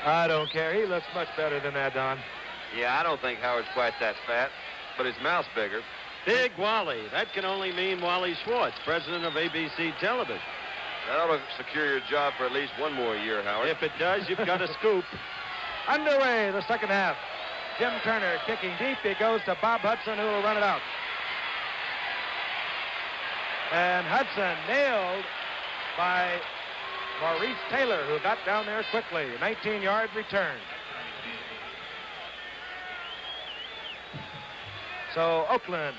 I don't care. He looks much better than that, Don. Yeah, I don't think Howard's quite that fat, but his mouth's bigger. Big Wally. That can only mean Wally Schwartz, president of ABC Television. That ought to secure your job for at least one more year, Howard. If it does, you've got a scoop. Underway, the second half. Jim Turner kicking deep. He goes to Bob Hudson, who will run it out. And Hudson nailed by Maurice Taylor, who got down there quickly. 19-yard return. So Oakland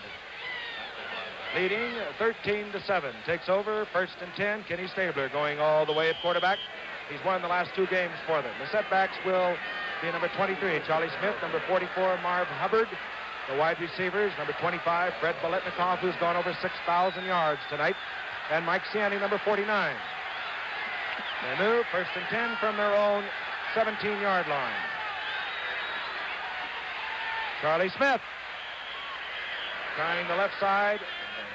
leading 13-7. Takes over, 1st and 10. Kenny Stabler going all the way at quarterback. He's won the last 2 games for them. The setbacks will be number 23, Charlie Smith, number 44, Marv Hubbard. The wide receivers, number 25, Fred Biletnikoff, who's gone over 6,000 yards tonight, and Mike Siani, number 49. They move 1st and 10 from their own 17-yard line. Charlie Smith trying the left side,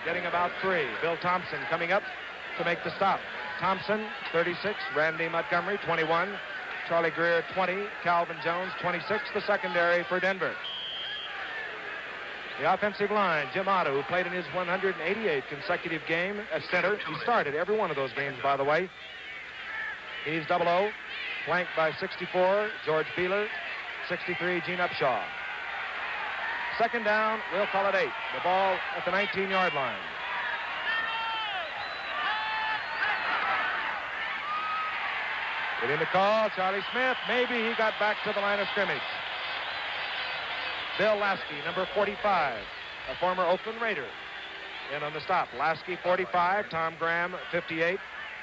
getting about 3. Bill Thompson coming up to make the stop. Thompson, 36. Randy Montgomery, 21. Charlie Greer, 20. Calvin Jones, 26. The secondary for Denver. The offensive line, Jim Otto, who played in his 188th consecutive game at center. He started every one of those games, by the way. He's 00. Flanked by 64, George Beeler. 63, Gene Upshaw. Second down, we'll call it 8. The ball at the 19-yard line. Getting the call, Charlie Smith. Maybe he got back to the line of scrimmage. Bill Lasky, number 45, a former Oakland Raider. In on the stop. Lasky, 45. Tom Graham, 58.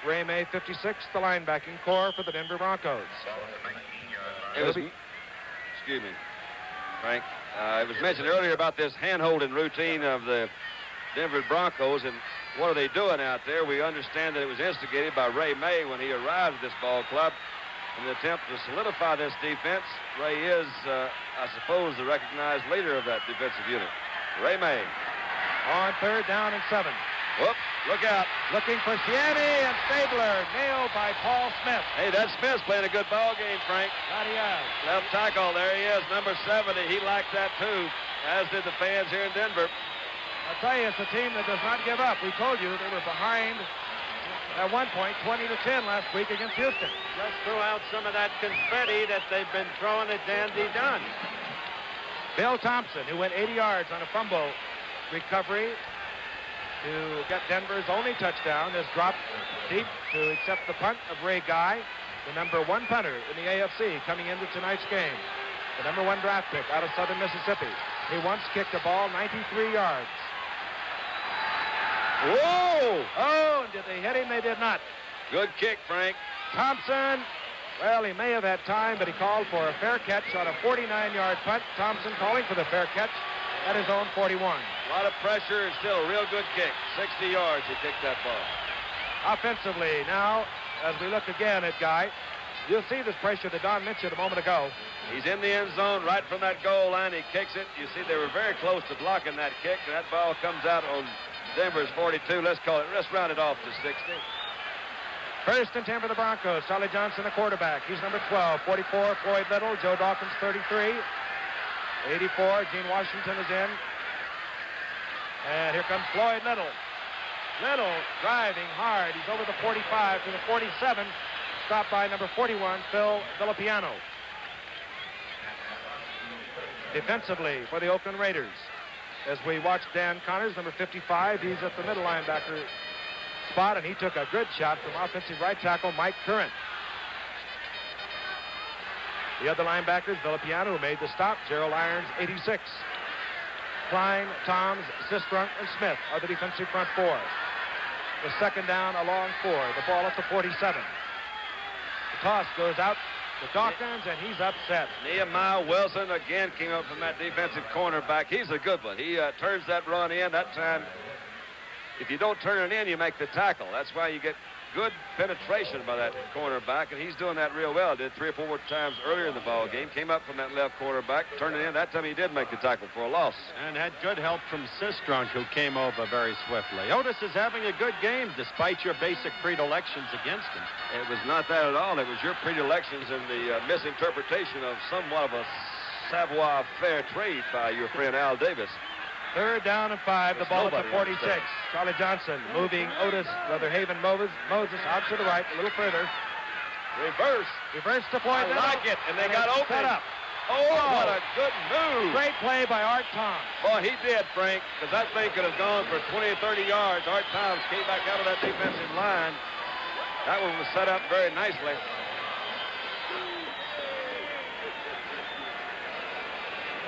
Ray May, 56. The linebacking core for the Denver Broncos. Excuse me, Frank. It was mentioned earlier about this hand-holding routine of the Denver Broncos, and what are they doing out there? We understand that it was instigated by Ray May when he arrived at this ball club in an attempt to solidify this defense. Ray is, I suppose, the recognized leader of that defensive unit. Ray May. On 3rd down and 7. Whoop, look out. Looking for Siani, and Stabler nailed by Paul Smith. Hey, that Smith's playing a good ball game, Frank. That he has. Left tackle, there he is, number 70. He liked that too, as did the fans here in Denver. I'll tell you, it's a team that does not give up. We told you they were behind at one point, 20-10 last week against Houston. Just threw out some of that confetti that they've been throwing at Dandy Dunn. Bill Thompson, who went 80 yards on a fumble recovery to get Denver's only touchdown, has dropped deep to accept the punt of Ray Guy, the number 1 punter in the AFC coming into tonight's game. The number 1 draft pick out of Southern Mississippi. He once kicked a ball 93 yards. Whoa! Oh, and did they hit him? They did not. Good kick, Frank. Thompson, well, he may have had time, but he called for a fair catch on a 49-yard punt. Thompson calling for the fair catch at his own 41. A lot of pressure and still a real good kick. 60 yards he kicked that ball. Offensively, now, as we look again at Guy, you'll see this pressure that Don mentioned a moment ago. He's in the end zone right from that goal line. He kicks it. You see they were very close to blocking that kick, and that ball comes out on Denver's 42. Let's round it off to 60. 1st and 10 for the Broncos. Charlie Johnson, the quarterback. He's number 12. 44, Floyd Little. Joe Dawkins, 33. 84, Gene Washington is in. And here comes Floyd Little. Little driving hard. He's over the 45 to the 47. Stopped by number 41, Phil Villapiano. Defensively for the Oakland Raiders, as we watch Dan Connors, number 55, he's at the middle linebacker spot, and he took a good shot from offensive right tackle Mike Curran. The other linebackers, Villapiano, who made the stop, Gerald Irons, 86. Klein, Toms, Sistrunk, and Smith are the defensive front 4. The second down, a long 4. The ball at the 47. The toss goes out to Dawkins, and he's upset. Nehemiah Wilson again came up from that defensive cornerback. He's a good one. He turns that run in. That time, if you don't turn it in, you make the tackle. That's why you get good penetration by that cornerback, and he's doing that real well. Did 3 or 4 times earlier in the ball game. Came up from that left cornerback, turned it in. That time he did make the tackle for a loss. And had good help from Sistrunk, who came over very swiftly. Otis is having a good game, despite your basic predilections against him. It was not that at all. It was your predilections and the misinterpretation of somewhat of a savoir-faire trade by your friend Al Davis. 3rd down and 5. The ball at the 46. Charlie Johnson moving Haven Moses out to the right a little further. Reverse to Floyd. I like it. And they got open. Set up. Oh, what a good move. Great play by Art Toms. Boy, he did, Frank, because that thing could have gone for 20 or 30 yards. Art Toms came back out of that defensive line. That one was set up very nicely.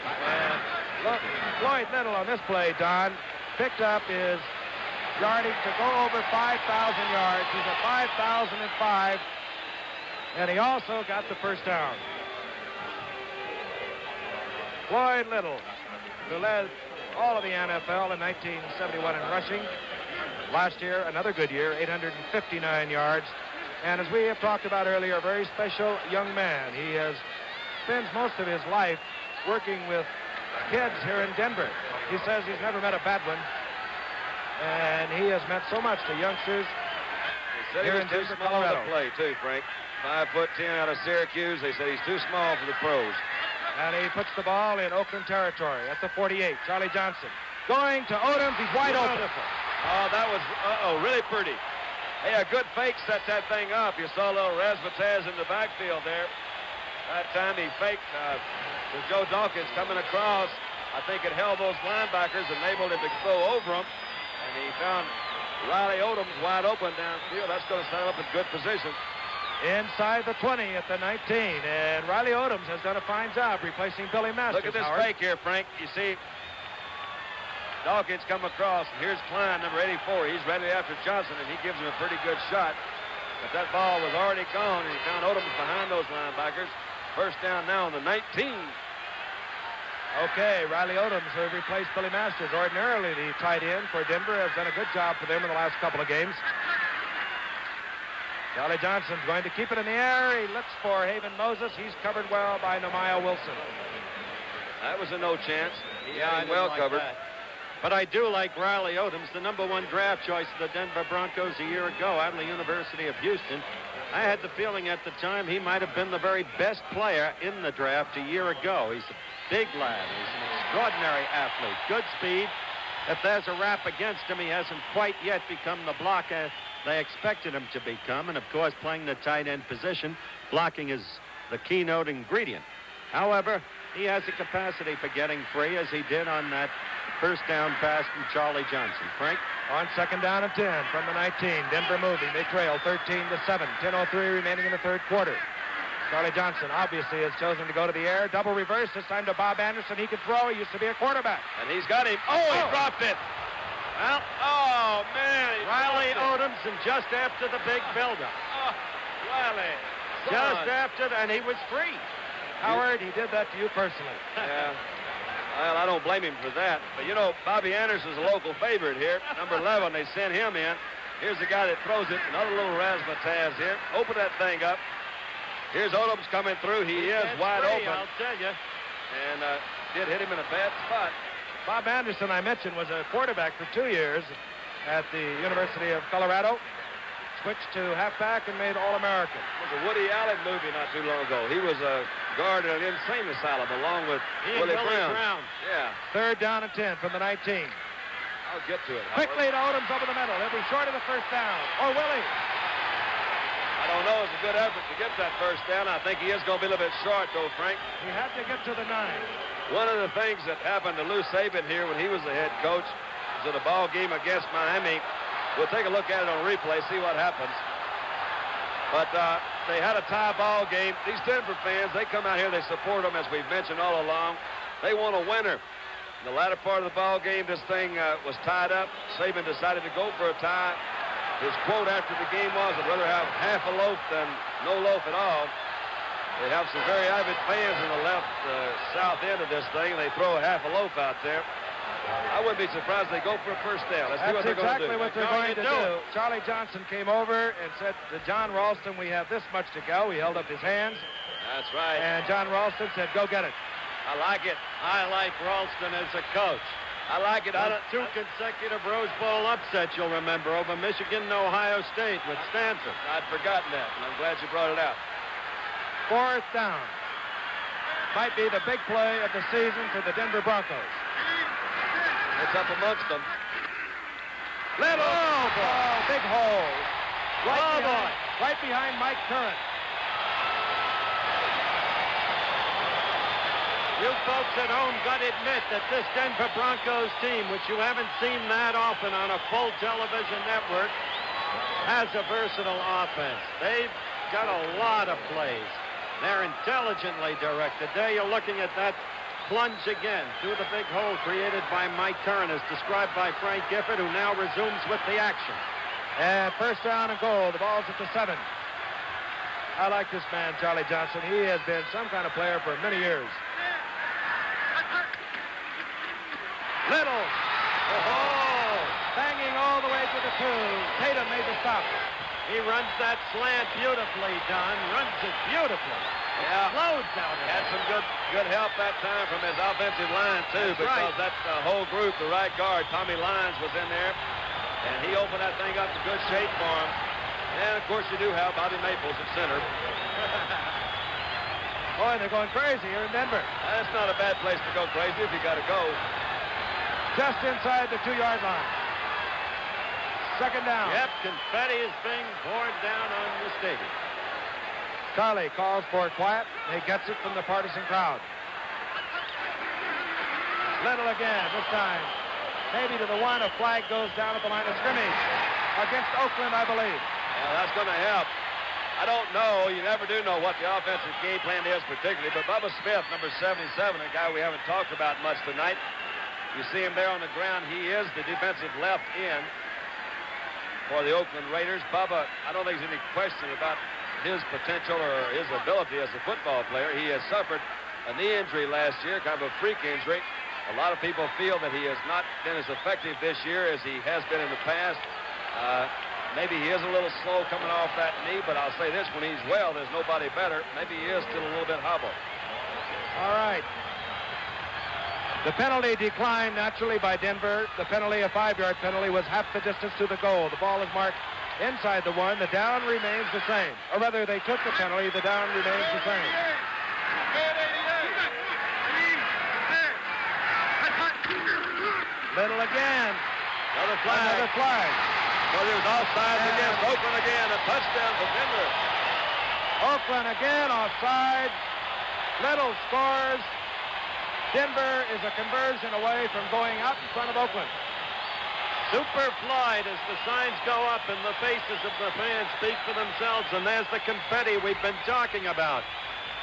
And look, Floyd Little on this play, Don, picked up his yardage to go over 5,000 yards. He's at 5,005, and he also got the first down. Floyd Little, who led all of the NFL in 1971 in rushing. Last year, another good year, 859 yards. And as we have talked about earlier, a very special young man. He spends most of his life working with kids here in Denver. He says he's never met a bad one. And he has meant so much to youngsters here in Denver, Colorado. To play, too, Frank. 5'10" out of Syracuse. They said he's too small for the pros. And he puts the ball in Oakland territory at the 48. Charlie Johnson going to Odoms. He's wide open. Oh, that was, really pretty. Hey, a good fake set that thing up. You saw a little razzmatazz in the backfield there. That time he faked with Joe Dawkins coming across. I think it held those linebackers, enabled him to throw over them. And he found Riley Odoms wide open downfield. That's going to set him up in good position. Inside the 20 at the 19. And Riley Odoms has done a fine job replacing Billy Masters. Look at this fake here, Frank. You see Dawkins come across. Here's Klein, number 84. He's ready after Johnson, and he gives him a pretty good shot. But that ball was already gone, and he found Odoms behind those linebackers. First down now on the 19. Okay, Riley Odoms, who replaced Billy Masters. Ordinarily, the tight end for Denver, has done a good job for them in the last couple of games. Charlie Johnson's going to keep it in the air. He looks for Haven Moses. He's covered well by Nehemiah Wilson. That was a no chance. He had him well covered. That. But I do like Riley Odoms, the #1 draft choice of the Denver Broncos a year ago out of the University of Houston. I had the feeling at the time he might have been the very best player in the draft a year ago. He's a big lad. He's an extraordinary athlete. Good speed. If there's a rap against him, he hasn't quite yet become the blocker they expected him to become. And, of course, playing the tight end position, blocking is the keynote ingredient. However, he has a capacity for getting free, as he did on that first down pass from Charlie Johnson. Frank? On 2nd down and 10 from the 19. Denver moving. They trail 13-7. 10:03 remaining in the third quarter. Charlie Johnson obviously has chosen to go to the air. Double reverse this time to Bob Anderson. He can throw. He used to be a quarterback. And he's got him. Oh, he dropped it. Well, oh, man. Riley Odoms, and just after the big buildup. Oh, Riley. Just after, and he was free. Howard, he did that to you personally. Yeah. Well, I don't blame him for that. But, you know, Bobby Anderson's a local favorite here. Number 11, they sent him in. Here's the guy that throws it. Another little razzmatazz here. Open that thing up. Here's Odoms coming through. He is wide open. I'll tell you. And did hit him in a bad spot. Bob Anderson, I mentioned, was a quarterback for 2 years at the University of Colorado. Switched to halfback and made All-American. It was a Woody Allen movie not too long ago. He was a guard at an insane asylum along with Willie Brown. Yeah. 3rd down and 10 from the 19. I'll get to it. Quickly to Odoms over the middle. He'll be short of the first down. Or will he? I don't know. It's a good effort to get that first down. I think he is going to be a little bit short, though, Frank. He had to get to the 9. One of the things that happened to Lou Saban here when he was the head coach was in a ball game against Miami. We'll take a look at it on replay, see what happens. But they had a tie ball game. These Denver fans, they come out here, they support them, as we've mentioned all along. They want a winner. In the latter part of the ball game, this thing was tied up. Saban decided to go for a tie. His quote after the game was, I'd rather have half a loaf than no loaf at all. They have some very avid fans in the left south end of this thing. They throw a half a loaf out there. I wouldn't be surprised if they go for a first down. Let's see what they're going to do. That's exactly what they're going to do. Charlie Johnson came over and said to John Ralston, we have this much to go. He held up his hands. That's right. And John Ralston said, go get it. I like it. I like Ralston as a coach. I like it. Two consecutive Rose Bowl upsets, you'll remember, over Michigan and Ohio State with Stanford. I'd forgotten that, and I'm glad you brought it out. 4th down. Might be the big play of the season for the Denver Broncos. It's up amongst them. Little. Oh, big hole. Boy. Right behind Mike Curran. You folks at home got to admit that this Denver Broncos team, which you haven't seen that often on a full television network, has a versatile offense. They've got a lot of plays. They're intelligently directed. There you're looking at that plunge again through the big hole created by Mike Curran, as described by Frank Gifford, who now resumes with the action. And first down and goal. The ball's at the 7. I like this man, Charlie Johnson. He has been some kind of player for many years. Little. Oh, banging all the way to the 2. Tatum made the stop. He runs that slant beautifully, Don. Runs it beautifully. Yeah. Loads out of it. Had some good help that time from his offensive line, too, That's because right. that whole group, the right guard, Tommy Lyons, was in there, and he opened that thing up to good shape for him. And, of course, you do have Bobby Maples at center. Boy, they're going crazy here in Denver. That's not a bad place to go crazy if you got to go. Just inside the 2-yard line. 2nd down. Yep, confetti is being poured down on the stadium. Carly calls for quiet. He gets it from the partisan crowd. Little again, this time. Maybe to the 1. A flag goes down at the line of scrimmage. Against Oakland, I believe. Yeah, that's going to help. I don't know. You never do know what the offensive game plan is particularly, but Bubba Smith, number 77, a guy we haven't talked about much tonight. You see him there on the ground. He is the defensive left end for the Oakland Raiders. Bubba, I don't think there's any question about his potential or his ability as a football player. He has suffered a knee injury last year, kind of a freak injury. A lot of people feel that he has not been as effective this year as he has been in the past. Maybe he is a little slow coming off that knee, but I'll say this, when he's well, there's nobody better. Maybe he is still a little bit hobbled. All right. The penalty declined naturally by Denver. The penalty, a 5-yard penalty, was half the distance to the goal. The ball is marked inside the 1. The down remains the same. Or rather, they took the penalty. The down remains the same. Little again. Another flag. Another flag. Well, there's offsides against Oakland again. A touchdown for Denver. Oakland again offside. Little scores. Denver is a conversion away from going out in front of Oakland. Super Floyd as the signs go up and the faces of the fans speak for themselves, and there's the confetti we've been talking about.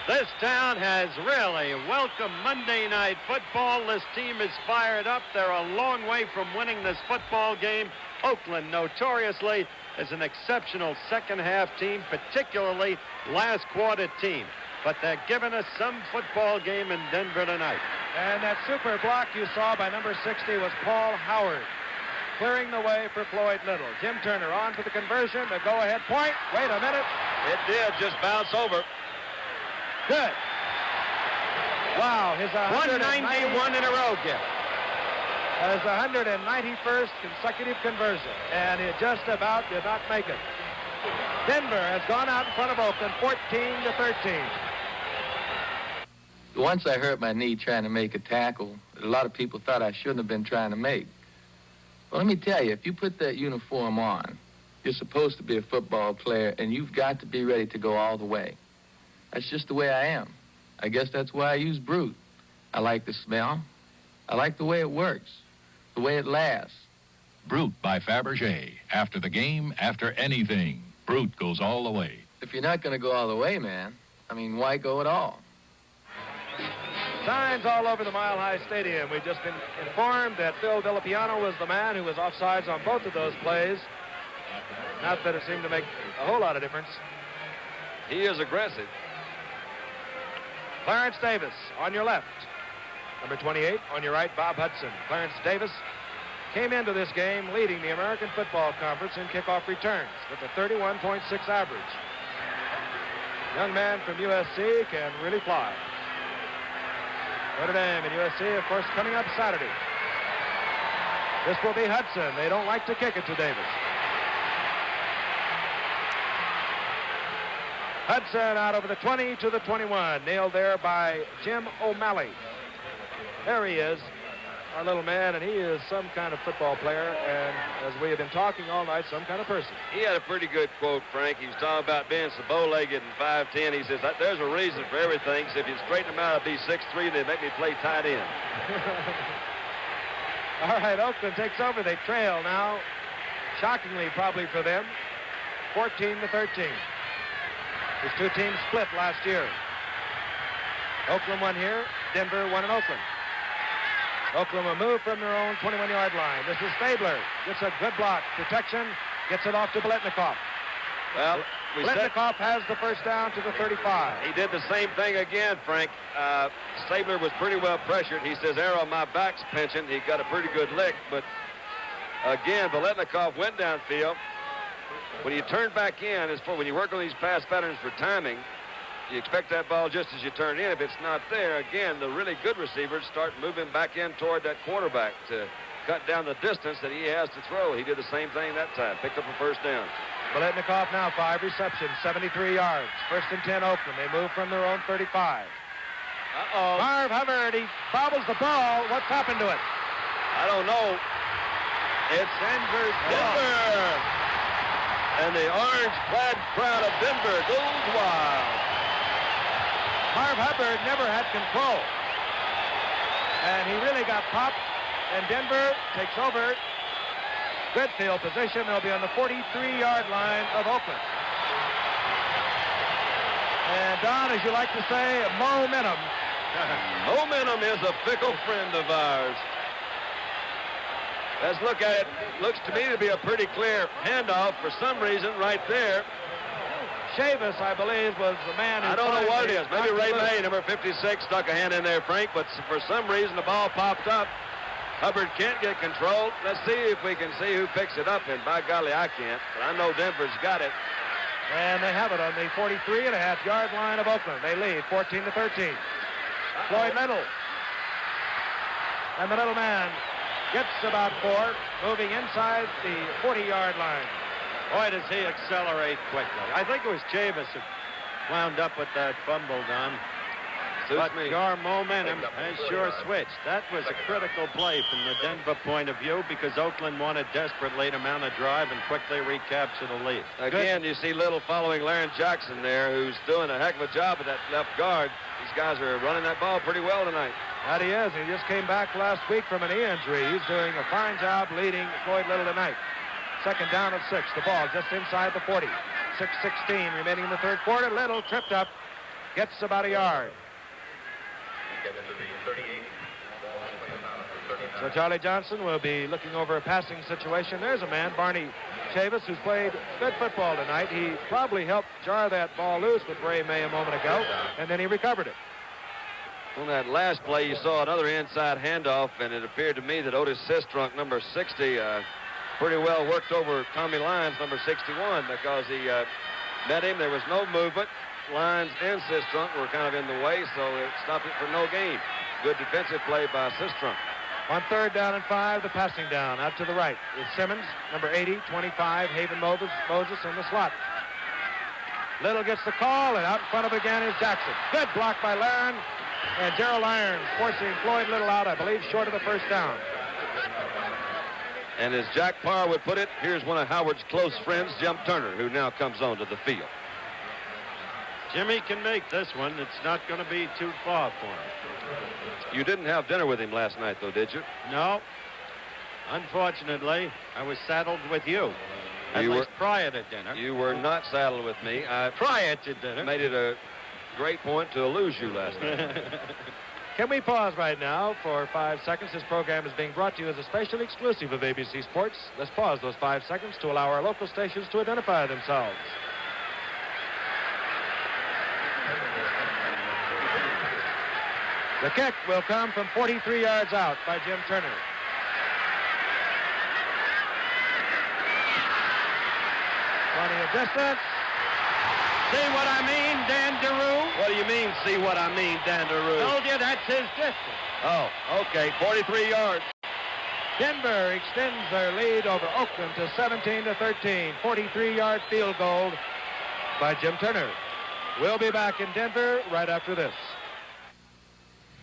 This town has really welcomed Monday Night Football. This team is fired up. They're a long way from winning this football game. Oakland notoriously is an exceptional second-half team, particularly last quarter team. But they're giving us some football game in Denver tonight. And that super block you saw by number 60 was Paul Howard, clearing the way for Floyd Little. Jim Turner on for the conversion, the go-ahead point. Wait a minute. It did just bounce over. Good. Wow, his 191 in a row, Giff. His 191st consecutive conversion, and it just about did not make it. Denver has gone out in front of Oakland 14-13. Once I hurt my knee trying to make a tackle that a lot of people thought I shouldn't have been trying to make. Well, let me tell you, if you put that uniform on, you're supposed to be a football player, and you've got to be ready to go all the way. That's just the way I am. I guess that's why I use Brute. I like the smell. I like the way it works, the way it lasts. Brute by Fabergé. After the game, after anything, Brute goes all the way. If you're not going to go all the way, man, I mean, why go at all? Signs all over the Mile High Stadium. We've just been informed that Phil Villapiano was the man who was offsides on both of those plays. Not that it seemed to make a whole lot of difference. He is aggressive. Clarence Davis on your left. Number 28 on your right, Bob Hudson. Clarence Davis came into this game leading the American Football Conference in kickoff returns with a 31.6 average. Young man from USC can really fly. Notre Dame and USC, of course, coming up Saturday. This will be Hudson. They don't like to kick it to Davis. Hudson out over the 20 to the 21. Nailed there by Jim O'Malley. There he is, our little man, and he is some kind of football player, and as we have been talking all night, some kind of person. He had a pretty good quote, Frank. He was talking about being so bow-legged and 5'10". He says, there's a reason for everything. So if you straighten him out, I'll be 6'3", they make me play tight end. All right, Oakland takes over. They trail now, shockingly probably for them, 14 to 13. These two teams split last year. Oakland won here, Denver won in Oakland. Oakland will move from their own 21-yard line. This is Stabler. Gets a good block. Protection. Gets it off to Biletnikoff. Well, Biletnikoff has the first down to the 35. He did the same thing again, Frank. Stabler was pretty well pressured. He says, Arrow, my back's pinching. He got a pretty good lick, but again, Biletnikoff went downfield. When you turn back in, when you work on these pass patterns for timing, you expect that ball just as you turn in. If it's not there, again, the really good receivers start moving back in toward that quarterback to cut down the distance that he has to throw. He did the same thing that time. Picked up a first down. Biletnikoff now 5 receptions, 73 yards. First and 10 Oakland. They move from their own 35. Marv Hubbard, he bobbles the ball. What's happened to it? I don't know. It's Denver. And the orange-clad crowd of Denver goes wild. Marv Hubbard never had control. And he really got popped. And Denver takes over. Good field position. They'll be on the 43-yard line of Oakland. And Don, as you like to say, momentum. Momentum is a fickle friend of ours. Let's look at it. Looks to me to be a pretty clear handoff for some reason right there. Chavis, I believe, was the man who... I don't know what it is. Maybe Ray May, number 56, stuck a hand in there, Frank, but for some reason the ball popped up. Hubbard can't get control. Let's see if we can see who picks it up, and by golly, I can't. But I know Denver's got it. And they have it on the 43.5-yard line of Oakland. They lead 14 to 13. Floyd Little. And the little man gets about 4, moving inside the 40-yard line. Boy, does he accelerate quickly. I think it was Chavis who wound up with that fumble, Don. But your momentum has sure switched. That was a critical play from the Denver point of view because Oakland wanted desperately to mount a drive and quickly recapture the lead. Again, you see Little following Laren Jackson there, who's doing a heck of a job with that left guard. These guys are running that ball pretty well tonight. That he is. He just came back last week from an knee injury. He's doing a fine job leading Floyd Little tonight. Second down at 6. The ball just inside the 40. 6:16 remaining in the third quarter. Little tripped up. Gets about a yard. So Charlie Johnson will be looking over a passing situation. There's a man, Barney Chavis, who's played good football tonight. He probably helped jar that ball loose with Ray May a moment ago, and then he recovered it. On that last play, you saw another inside handoff, and it appeared to me that Otis Sistrunk, number 60, pretty well worked over Tommy Lyons, number 61, because he met him. There was no movement. Lyons and Sistrunk were kind of in the way, so it stopped it for no gain. Good defensive play by Sistrunk. On third down and 5, the passing down out to the right is Simmons, number 80, 25, Haven Moses in the slot. Little gets the call, and out in front of it again is Jackson. Good block by Laren, and Gerald Irons forcing Floyd Little out, I believe, short of the first down. And as Jack Parr would put it, here's one of Howard's close friends, Jim Turner, who now comes onto the field. Jimmy can make this one. It's not going to be too far for him. You didn't have dinner with him last night, though, did you? No. Unfortunately, I was saddled with you. At least prior to dinner. You were not saddled with me. Prior to dinner. Made it a great point to lose you last night. Can we pause right now for 5 seconds? This program is being brought to you as a special exclusive of ABC Sports. Let's pause those 5 seconds to allow our local stations to identify themselves. The kick will come from 43 yards out by Jim Turner. Plenty of distance. See what I mean, Dan DeRue? What do you mean, see what I mean, Dan DeRue? Told you that's his distance. Oh, okay, 43 yards. Denver extends their lead over Oakland to 17-13. 43-yard field goal by Jim Turner. We'll be back in Denver right after this.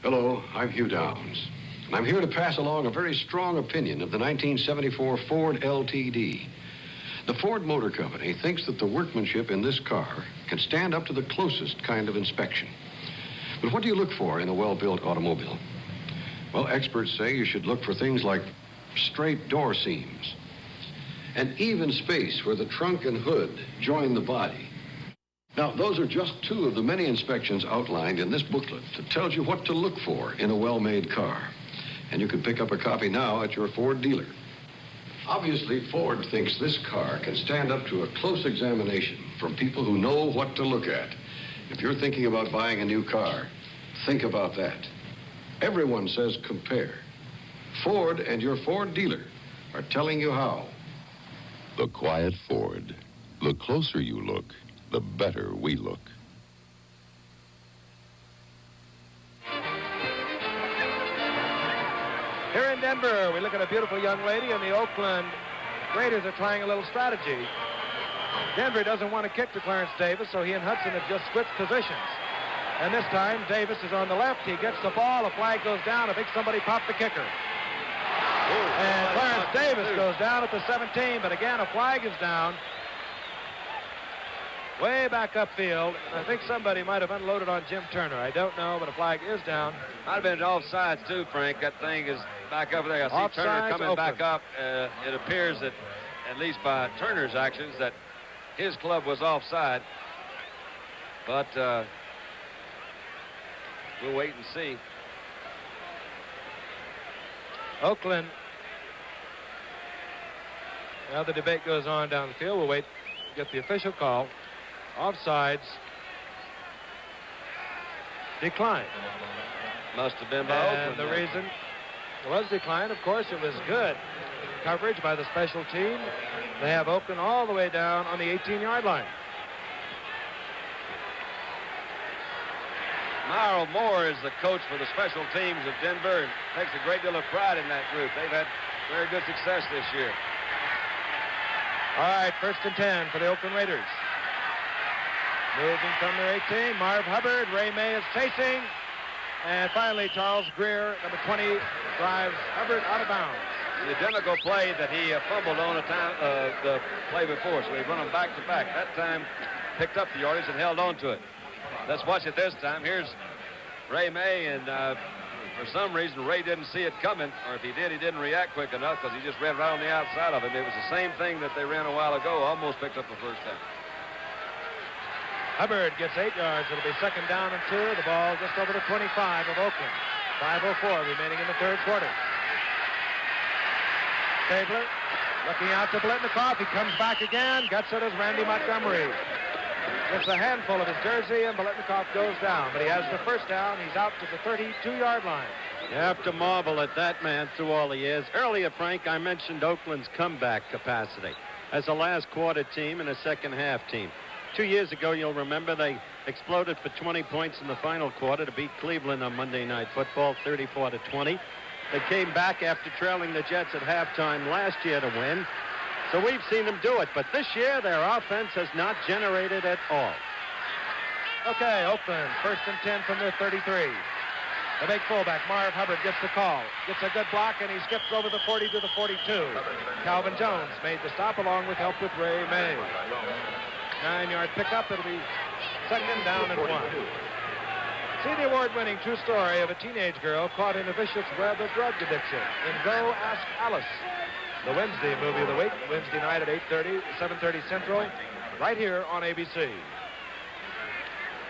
Hello, I'm Hugh Downs. And I'm here to pass along a very strong opinion of the 1974 Ford LTD. The Ford Motor Company thinks that the workmanship in this car can stand up to the closest kind of inspection. But what do you look for in a well-built automobile? Well, experts say you should look for things like straight door seams, and even space where the trunk and hood join the body. Now, those are just two of the many inspections outlined in this booklet that tells you what to look for in a well-made car. And you can pick up a copy now at your Ford dealer. Obviously, Ford thinks this car can stand up to a close examination from people who know what to look at. If you're thinking about buying a new car, think about that. Everyone says compare. Ford and your Ford dealer are telling you how. The quiet Ford. The closer you look, the better we look. Here in Denver, we look at a beautiful young lady, and the Oakland Raiders are trying a little strategy. Denver doesn't want to kick to Clarence Davis, so he and Hudson have just switched positions. And this time, Davis is on the left. He gets the ball. A flag goes down. I think somebody popped the kicker. And Clarence Davis goes down at the 17, but again, a flag is down. Way back upfield. I think somebody might have unloaded on Jim Turner. I don't know, but a flag is down. Might have been offsides, too, Frank. That thing is back up there. I see Offsides, Turner coming Oakland. back up. It appears that, at least by Turner's actions, that his club was offside. But we'll wait and see. Oakland. Now the debate goes on down the field. We'll wait to get the official call. Offsides. Decline. Must have been by And Oakland. the then. reason it was declined, of course, it was good coverage by the special team. They have Oakland all the way down on the 18-yard line. Myral Moore is the coach for the special teams of Denver and takes a great deal of pride in that group. They've had very good success this year. All right, 1st and 10 for the Oakland Raiders. Moving from their 18, Marv Hubbard. Ray May is chasing. And finally, Charles Greer, number 20, drives Hubbard out of bounds. The identical play that he fumbled on the play before, so he run them back to back. That time picked up the yardage and held on to it. Let's watch it this time. Here's Ray May, and for some reason, Ray didn't see it coming, or if he did, he didn't react quick enough because he just ran right on the outside of it. It was the same thing that they ran a while ago, almost picked up the first down. Hubbard gets 8 yards. It'll be 2nd down and 2. The ball just over the 25 of Oakland. 5:04 remaining in the 3rd quarter. Stabler looking out to Biletnikoff. He comes back again. Gets it as Randy Montgomery. Gets a handful of his jersey, and Biletnikoff goes down. But he has the 1st down. He's out to the 32-yard line. You have to marvel at that man through all the years. Earlier, Frank, I mentioned Oakland's comeback capacity as a last quarter team and a second half team. 2 years ago, you'll remember, they exploded for 20 points in the final quarter to beat Cleveland on Monday Night Football, 34-20. They came back after trailing the Jets at halftime last year to win. So we've seen them do it, but this year their offense has not generated at all. Okay, Oakland, 1st and 10 from their 33. The big fullback, Marv Hubbard, gets the call. Gets a good block, and he skips over the 40 to the 42. Calvin Jones made the stop along with help with Ray May. 9-yard pickup. It'll be 2nd down and 1. See the award-winning true story of a teenage girl caught in a vicious web of drug addiction in Go Ask Alice, the Wednesday movie of the week, Wednesday night at 8:30, 7:30 Central, right here on ABC.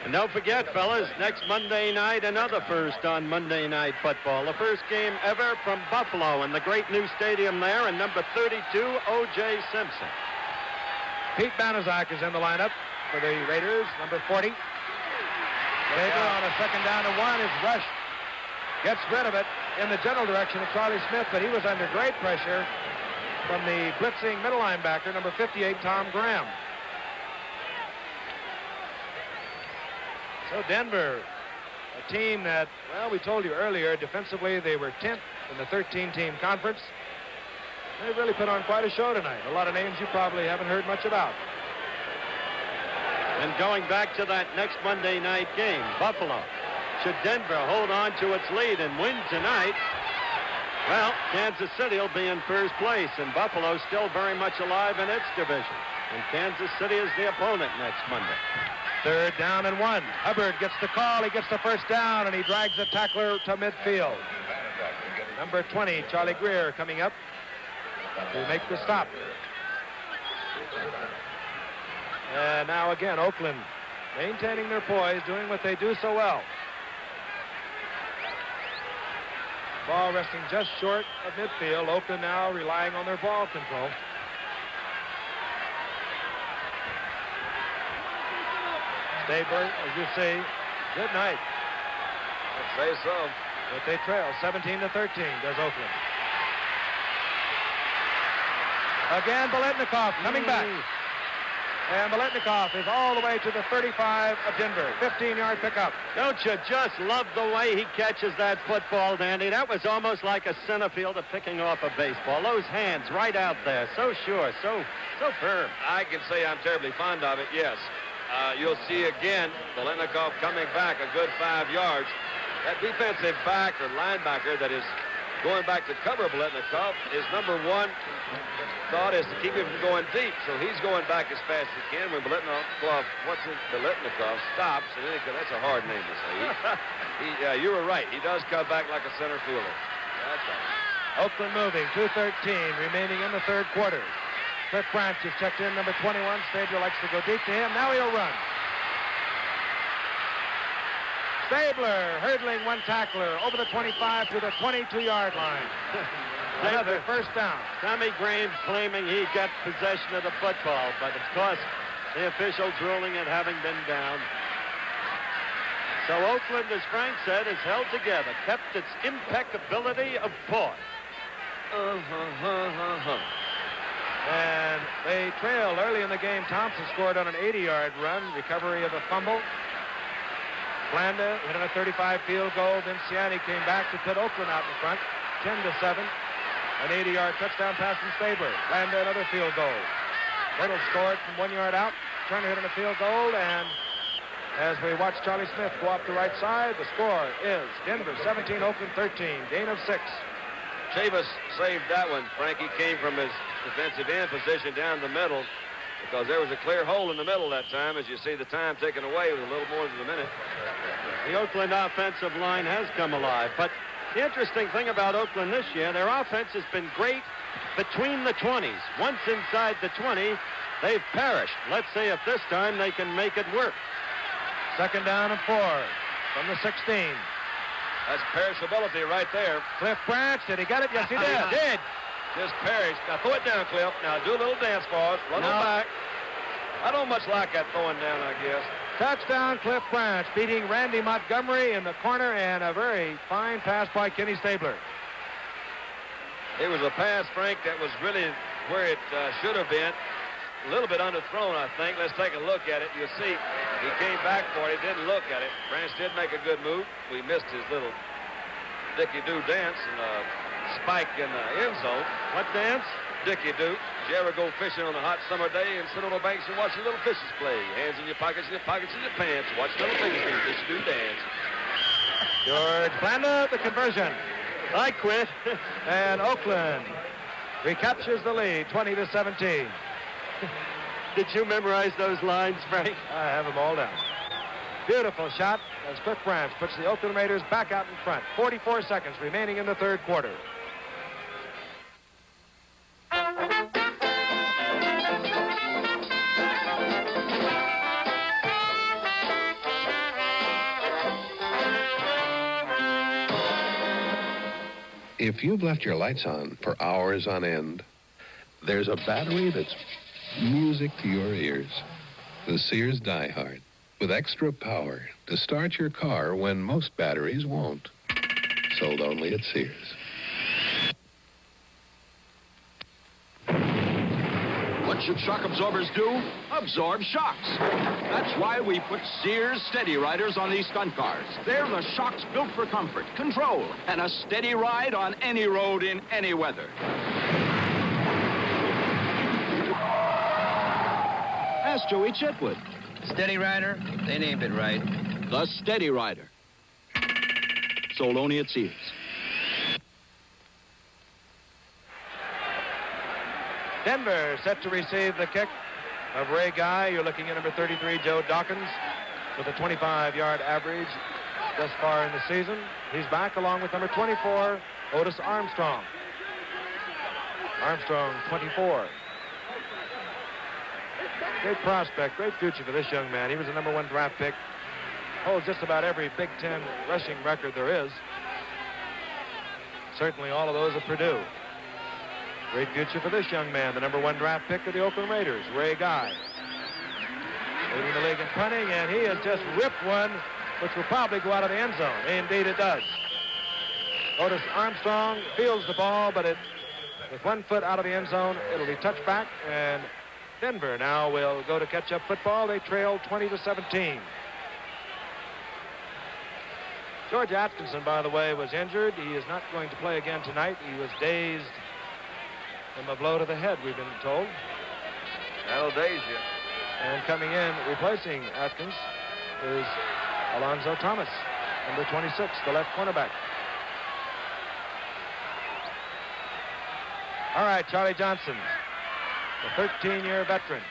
And don't forget, fellas, next Monday night, another first on Monday Night Football. The first game ever from Buffalo in the great new stadium there, and number 32, O.J. Simpson. Pete Banaszak is in the lineup for the Raiders, number 40. Baker on a 2nd down and 1 is rushed Gets rid of it in the general direction of Charlie Smith, but he was under great pressure from the blitzing middle linebacker, number 58, Tom Graham. So Denver, a team that, well, we told you earlier, defensively they were 10th in the 13-team conference. They really put on quite a show tonight. A lot of names you probably haven't heard much about. And going back to that next Monday night game, Buffalo. Should Denver hold on to its lead and win tonight, well, Kansas City will be in first place, and Buffalo still very much alive in its division. And Kansas City is the opponent next Monday. 3rd down and 1. Hubbard gets the call. He gets the first down, and he drags the tackler to midfield. Number 20, Charlie Greer, coming up to make the stop. And now again, Oakland maintaining their poise, doing what they do so well. Ball resting just short of midfield. Oakland now relying on their ball control. Stabler, as you see, good night. I'd say so. But they trail 17-13, does Oakland. Again, Biletnikoff coming back. And Biletnikoff is all the way to the 35 of Denver. 15-yard pickup. Don't you just love the way he catches that football, Danny? That was almost like a center fielder picking off a baseball. Those hands right out there. So sure, so firm. I can say I'm terribly fond of it, yes. You'll see again Biletnikoff coming back a good 5 yards. That defensive back or linebacker that is going back to cover Biletnikoff, his number one thought is to keep him from going deep. So he's going back as fast as he can. When Biletnikoff stops, and that's a hard name to say. You were right. He does come back like a center fielder. That's right. Oakland moving, 2:13 remaining in the 3rd quarter. Cliff Branch is checked in, number 21. Stabler likes to go deep to him. Now he'll run. Stabler hurdling one tackler over the 25 to the 22-yard line. Another first down. Tommy Graham claiming he got possession of the football, but of course the officials ruling it having been down. So Oakland, as Frank said, is held together, kept its impeccability of poise. And they trailed early in the game. Thompson scored on an 80-yard run, recovery of a fumble. Blanda hit on a 35 field goal. Then Ciani came back to put Oakland out in front, 10-7. An 80-yard touchdown pass from Stabler. Blanda another field goal. Little scored from 1 yard out. Turner hit on a field goal, and as we watch Charlie Smith go up the right side, the score is Denver 17, Oakland 13. Gain of 6. Chavis saved that one. Frankie came from his defensive end position down the middle because there was a clear hole in the middle that time. As you see, the time taken away with a little more than a minute. The Oakland offensive line has come alive, but the interesting thing about Oakland this year, their offense has been great between the 20s. Once inside the 20, they've perished. Let's see if this time they can make it work. 2nd down and 4 from the 16. That's perishability right there. Cliff Branch, did he get it? Yes, he did. Did. Just perished. Now throw it down, Cliff. Now do a little dance for us. Run it back. I don't much like that throwing down, I guess. Touchdown, Cliff Branch, beating Randy Montgomery in the corner, and a very fine pass by Kenny Stabler. It was a pass, Frank, that was really where it should have been. A little bit underthrown, I think. Let's take a look at it. You'll see he came back for it. He didn't look at it. Branch did make a good move. We missed his little Dickie-Doo dance and spike in the end zone. What dance? Dickie-Doo. Did you ever go fishing on a hot summer day and sit on the banks and watch the little fishes play? Hands in your pockets in your pants. Watch little fingers do Dickie-Doo dance. George Blanda, the conversion. I quit. And Oakland recaptures the lead, 20-17. Did you memorize those lines, Frank? I have them all down. Beautiful shot as Cliff Branch puts the Oakland Raiders back out in front. 44 seconds remaining in the 3rd quarter. If you've left your lights on for hours on end, there's a battery that's music to your ears. The Sears Diehard, with extra power to start your car when most batteries won't. Sold only at Sears. What should shock absorbers do? Absorb shocks. That's why we put Sears Steady Riders on these stunt cars. They're the shocks built for comfort, control, and a steady ride on any road in any weather. Ask Joey Chitwood. Steady Rider? They named it right. The Steady Rider. Sold only at Sears. Denver set to receive the kick of Ray Guy. You're looking at number 33, Joe Dawkins, with a 25-yard average thus far in the season. He's back along with number 24, Otis Armstrong. Armstrong, 24. Great prospect, great future for this young man. He was the number 1 draft pick. Holds just about every Big Ten rushing record there is. Certainly all of those at Purdue. Great future for this young man, the number 1 draft pick of the Oakland Raiders, Ray Guy. Leading the league in punting, and he has just ripped one, which will probably go out of the end zone. Indeed it does. Otis Armstrong fields the ball, but with 1 foot out of the end zone, it'll be touched back, and Denver now will go to catch-up football. They trail 20-17. George Atkinson, by the way, was injured. He is not going to play again tonight. He was dazed from a blow to the head, we've been told. That'll daze you. And coming in, replacing Atkins, is Alonzo Thomas, number 26, the left cornerback. All right, Charlie Johnson, the 13-year veteran.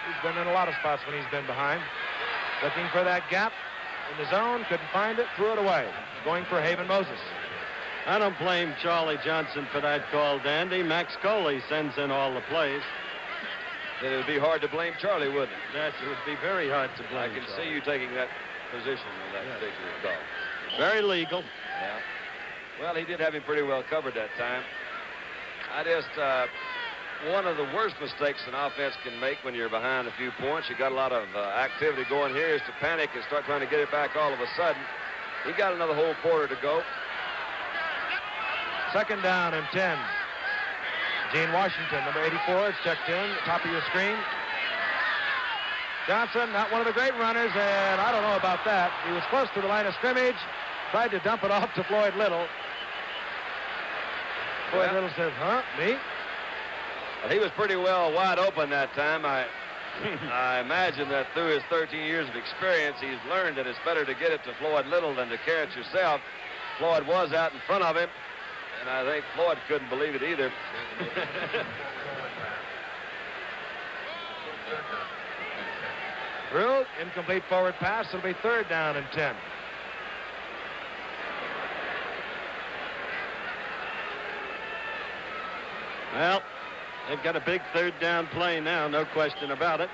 He's been in a lot of spots when he's been behind. Looking for that gap in the zone, couldn't find it, threw it away. Going for Haven Moses. I don't blame Charlie Johnson for that call, Dandy. Max Coley sends in all the plays. Then it would be hard to blame Charlie, wouldn't it? Yes, it would be very hard to blame. I can see you taking that position on that particular call. Very legal. Yeah. Well, he did have him pretty well covered that time. I just, one of the worst mistakes an offense can make when you're behind a few points, you got a lot of activity going here, is to panic and start trying to get it back all of a sudden. He got another whole quarter to go. 2nd down and 10. Gene Washington, number 84, is checked in, top of your screen. Johnson, not one of the great runners, and I don't know about that. He was close to the line of scrimmage, tried to dump it off to Floyd Little. Floyd Little says, huh, me? Well, he was pretty well wide open that time. I imagine that through his 13 years of experience, he's learned that it's better to get it to Floyd Little than to carry it yourself. Floyd was out in front of him, and I think Floyd couldn't believe it either. Through, incomplete forward pass. It'll be 3rd down and 10. Well, they've got a big 3rd down play now, no question about it.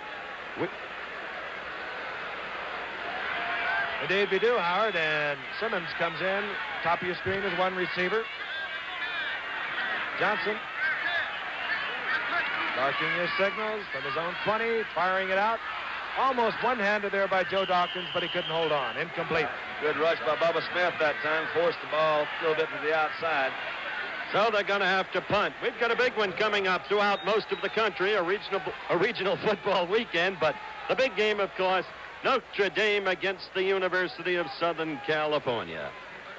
Indeed we do, Howard, and Simmons comes in. Top of your screen is 1 receiver. Johnson barking his signals from his own 20, firing it out. Almost one-handed there by Joe Dawkins, but he couldn't hold on. Incomplete. Good rush by Bubba Smith that time. Forced the ball a little bit to the outside. So they're going to have to punt. We've got a big one coming up throughout most of the country, a regional football weekend. But the big game, of course, Notre Dame against the University of Southern California.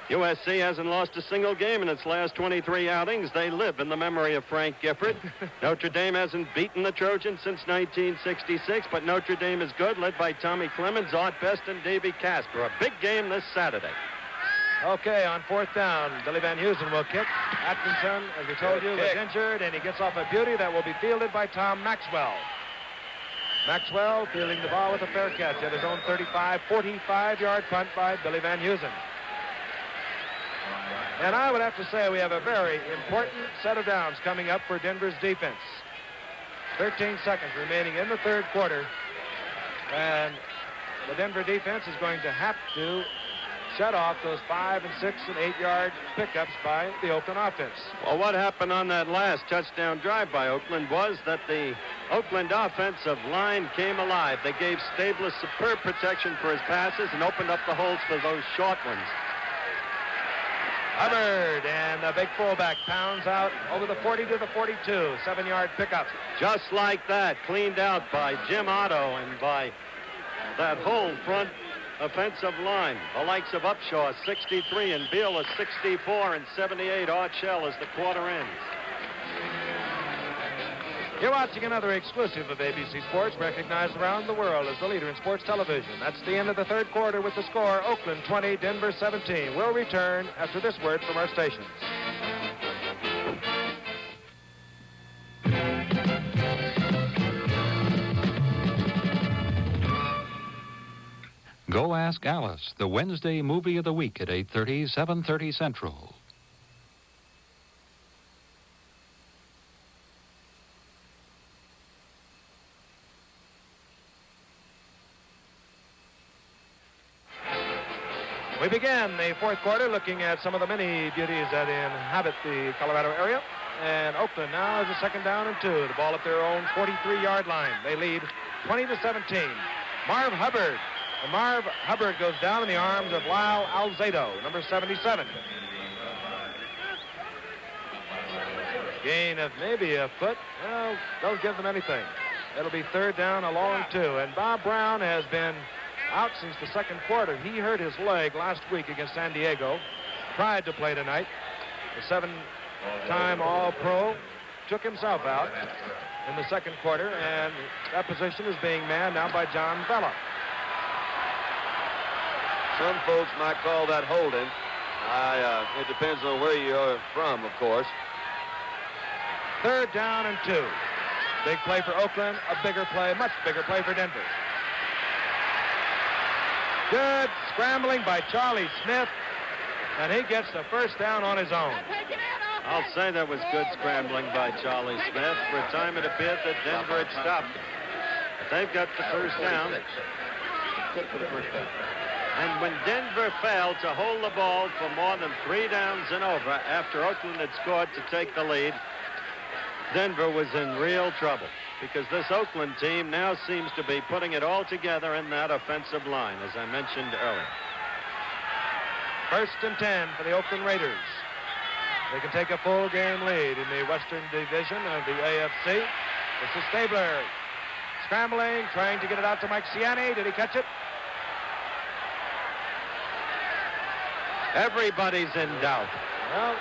USC hasn't lost a single game in its last 23 outings. They live in the memory of Frank Gifford. Notre Dame hasn't beaten the Trojans since 1966, but Notre Dame is good, led by Tommy Clemens, Art Best, and Davy Casper. A big game this Saturday. Okay, on 4th down, Billy Van Heusen will kick. Atkinson, as we told you, was injured, and he gets off a beauty that will be fielded by Tom Maxwell. Maxwell fielding the ball with a fair catch at his own 35, 45-yard punt by Billy Van Heusen. And I would have to say we have a very important set of downs coming up for Denver's defense. 13 seconds remaining in the 3rd quarter. And the Denver defense is going to have to shut off those 5 and 6 and 8-yard pickups by the Oakland offense. Well, what happened on that last touchdown drive by Oakland was that the Oakland offensive line came alive. They gave Stabler superb protection for his passes and opened up the holes for those short ones. Hubbard, and the big fullback pounds out over the 40 to the 42. 7-yard pickup. Just like that, cleaned out by Jim Otto and by that whole front offensive line. The likes of Upshaw, 63, and Beal is 64, and 78. Art Shell as the quarter ends. You're watching another exclusive of ABC Sports, recognized around the world as the leader in sports television. That's the end of the third quarter with the score, Oakland 20, Denver 17. We'll return after this word from our stations. Go Ask Alice, the Wednesday movie of the week at 8:30, 7:30 Central. We begin the fourth quarter looking at some of the many beauties that inhabit the Colorado area. And Oakland now has a 2nd down and 2. The ball at their own 43-yard line. They lead 20 to 17. Marv Hubbard. And Marv Hubbard goes down in the arms of Lyle Alzado, number 77. Gain of maybe a foot. Well, don't give them anything. It'll be 3rd down, a long 2. And Bob Brown has been out since the second quarter. He hurt his leg last week against San Diego. Tried to play tonight. The 7-time All-Pro took himself out in the second quarter, and that position is being manned now by John Bella. Some folks might call that holding. It depends on where you're from, of course. 3rd down and 2. Big play for Oakland, a bigger play, much bigger play for Denver. Good scrambling by Charlie Smith, and he gets the 1st down on his own. I'll say that was good scrambling by Charlie Smith. For a time it appeared that Denver had stopped. But they've got the 1st down. And when Denver failed to hold the ball for more than 3 downs and over after Oakland had scored to take the lead, Denver was in real trouble, because this Oakland team now seems to be putting it all together in that offensive line, as I mentioned earlier. 1st and 10 for the Oakland Raiders. They can take a full game lead in the Western Division of the AFC. This is Stabler scrambling, trying to get it out to Mike Ciani. Did he catch it? Everybody's in doubt. Well,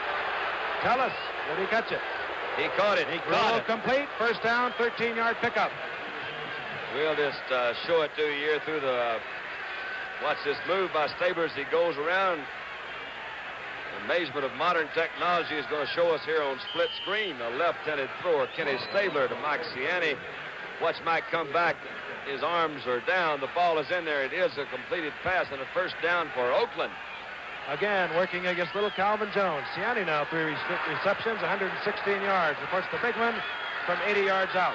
tell us, did he catch it? He caught it. He caught it. Complete. 1st down, 13-yard pickup. We'll just show it to you here through the... Watch this move by Stabler as he goes around. Amazement of modern technology is going to show us here on split screen. A left-handed thrower, Kenny Stabler to Mike Ciani. Watch Mike come back. His arms are down. The ball is in there. It is a completed pass and a 1st down for Oakland. Again, working against little Calvin Jones. Ciani now 3 receptions, 116 yards. Of course, the big one from 80 yards out.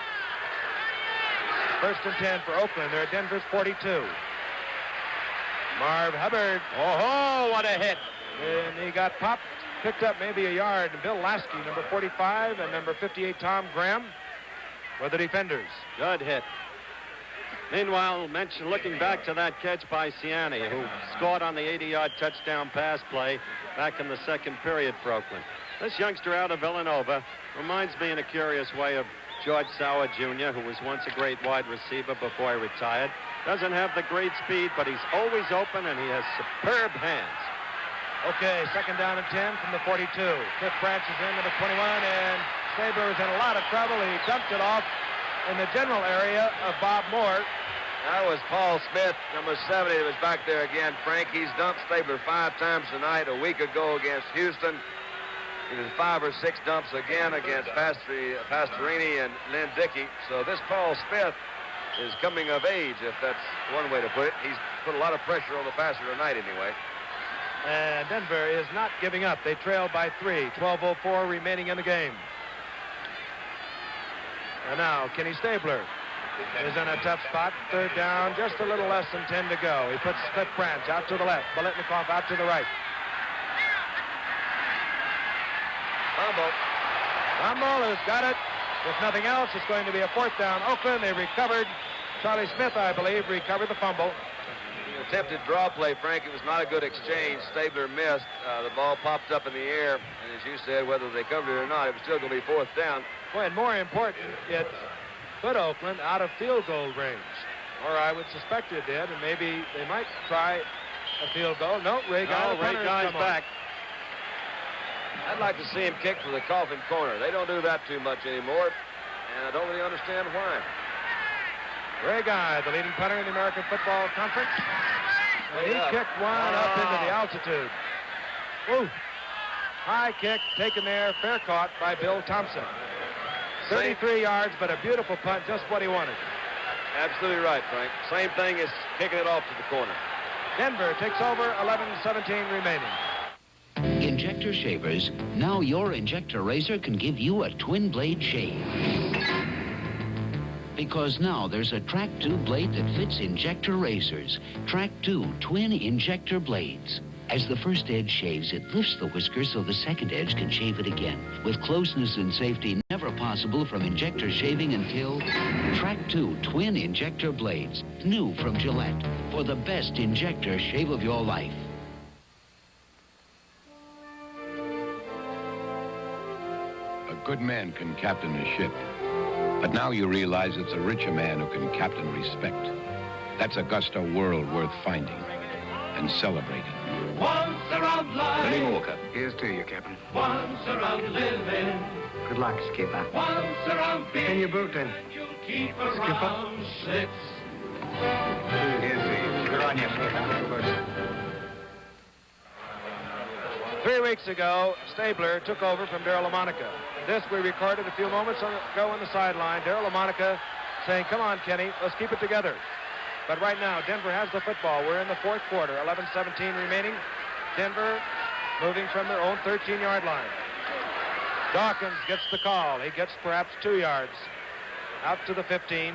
1st and 10 for Oakland. They're at Denver's 42. Marv Hubbard. Oh, what a hit. And he got popped, picked up maybe a yard. And Bill Lasky, number 45, and number 58, Tom Graham, were the defenders. Good hit. Meanwhile, looking back to that catch by Ciani, who scored on the 80-yard touchdown pass play back in the second period for Oakland. This youngster out of Villanova reminds me in a curious way of George Sauer Jr., who was once a great wide receiver before he retired. Doesn't have the great speed, but he's always open, and he has superb hands. Okay, 2nd down and 10 from the 42. Cliff Branch is in, number 21, and Stabler is in a lot of trouble. He dumped it off in the general area of Bob Moore. That was Paul Smith, number 70, that was back there again, Frank. He's dumped Stabler 5 times tonight. A week ago against Houston, he was 5 or 6 dumps again against Pastorini and Lynn Dickey. So this Paul Smith is coming of age, if that's one way to put it. He's put a lot of pressure on the passer tonight anyway. And Denver is not giving up. They trail by 3, 12:04 remaining in the game. And now Kenny Stabler is in a tough spot. 3rd down, just a little less than 10 to go. He puts Cliff Branch out to the left, Biletnikoff out to the right. Fumble has got it. If nothing else, it's going to be a 4th down. Oakland, they recovered. Charlie Smith, I believe, recovered the fumble. attempted draw play, Frank. It was not a good exchange. Stabler missed. The ball popped up in the air, and as you said, whether they covered it or not, it was still going to be 4th down. Well, and more important, it put Oakland out of field goal range. Or I would suspect it did, and maybe they might try a field goal. No, Ray Guy's back. I'd like to see him kick for the coffin corner. They don't do that too much anymore, and I don't really understand why. Ray Guy, the leading punter in the American Football Conference. And he kicked one up into the altitude. Ooh. High kick taken there, fair caught by Bill Thompson. 33 yards, but a beautiful punt, just what he wanted. Absolutely right, Frank. Same thing as kicking it off to the corner. Denver takes over, 11-17 remaining. Injector shavers. Now your injector razor can give you a twin blade shave. Because now there's a Track 2 blade that fits injector razors. Track 2 twin injector blades. As the first edge shaves, it lifts the whisker so the second edge can shave it again. With closeness and safety never possible from injector shaving until Track 2 twin injector blades. New from Gillette. For the best injector shave of your life. A good man can captain a ship. But now you realize it's a richer man who can captain respect. That's a gusto world worth finding and celebrating. Once around life. Walker. Here's to you, Captain. Once around living. Good luck, Skipper. Once around being. In your boot, then. You'll keep around Schlitz. Here's to you. Good on you, Skipper. 3 weeks ago, Stabler took over from Darryl LaMonica. This we recorded a few moments ago on the sideline. Darryl LaMonica saying, come on, Kenny, let's keep it together. But right now, Denver has the football. We're in the 4th quarter, 11-17 remaining. Denver moving from their own 13-yard line. Dawkins gets the call. He gets perhaps 2 yards out to the 15.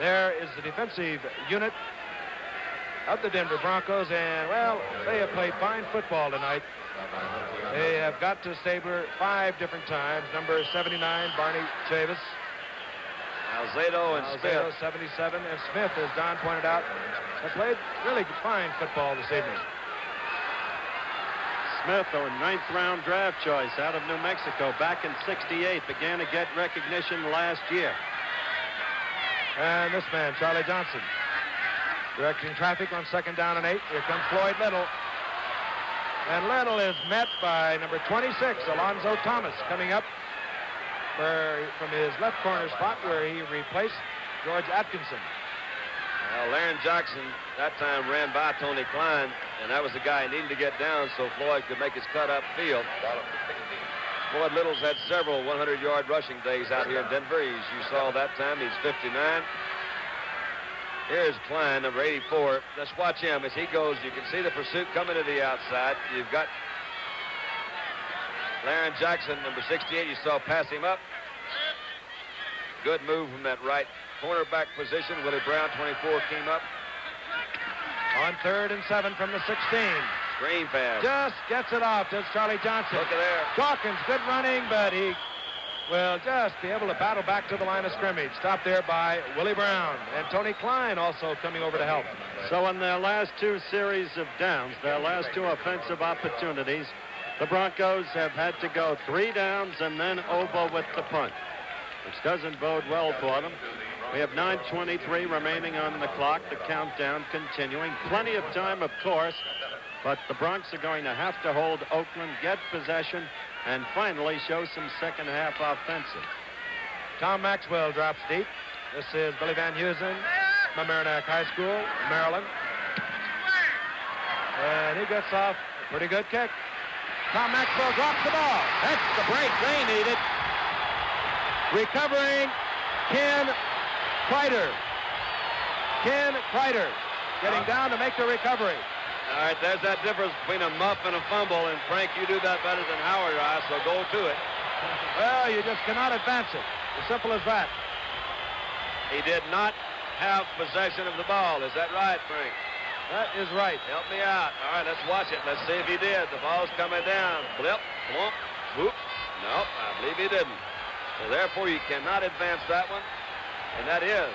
There is the defensive unit of the Denver Broncos, and, well, they have played fine football tonight. They have got to Stabler 5 different times. Number 79, Barney Chavis. Alzado and Smith. 77, and Smith, as Don pointed out, have played really fine football this evening. Smith, a 9th-round draft choice out of New Mexico back in '68, began to get recognition last year. And this man, Charlie Johnson, directing traffic on 2nd down and 8. Here comes Floyd Little. And Little is met by number 26, Alonzo Thomas, coming up from his left corner spot where he replaced George Atkinson. Well, Laren Jackson that time ran by Tony Klein, and that was the guy he needed to get down so Floyd could make his cut upfield. Floyd Little's had several 100-yard rushing days out here in Denver. You saw that time, he's 59. Here's Klein, number 84. Let's watch him as he goes. You can see the pursuit coming to the outside. You've got Laren Jackson, number 68. You saw pass him up. Good move from that right cornerback position. Willie Brown, 24, came up. On 3rd and 7 from the 16. Screen pass. Just gets it off. Does Charlie Johnson. Look at there. Dawkins, good running, but he will just be able to battle back to the line of scrimmage. Stopped there by Willie Brown. And Tony Klein also coming over to help. So in their last 2 series of downs, their last 2 offensive opportunities, the Broncos have had to go 3 downs and then over with the punt, which doesn't bode well for them. We have 9:23 remaining on the clock. The countdown continuing. Plenty of time, of course, but the Broncs are going to have to hold Oakland, get possession, and finally show some second-half offensive. Tom Maxwell drops deep. This is Billy Van Heusen, Mamaroneck High School, Maryland. And he gets off a pretty good kick. Tom Maxwell drops the ball. That's the break they needed. Recovering Ken Kreider. Ken Kreider getting down to make the recovery. All right, there's that difference between a muff and a fumble, and Frank, you do that better than Howard or I, so go to it. Well, you just cannot advance it. As simple as that. He did not have possession of the ball. Is that right, Frank? That is right. Help me out. All right, let's watch it. Let's see if he did. The ball's coming down. Blip, blump, whoop. Nope, I believe he didn't. So therefore, you cannot advance that one. And that is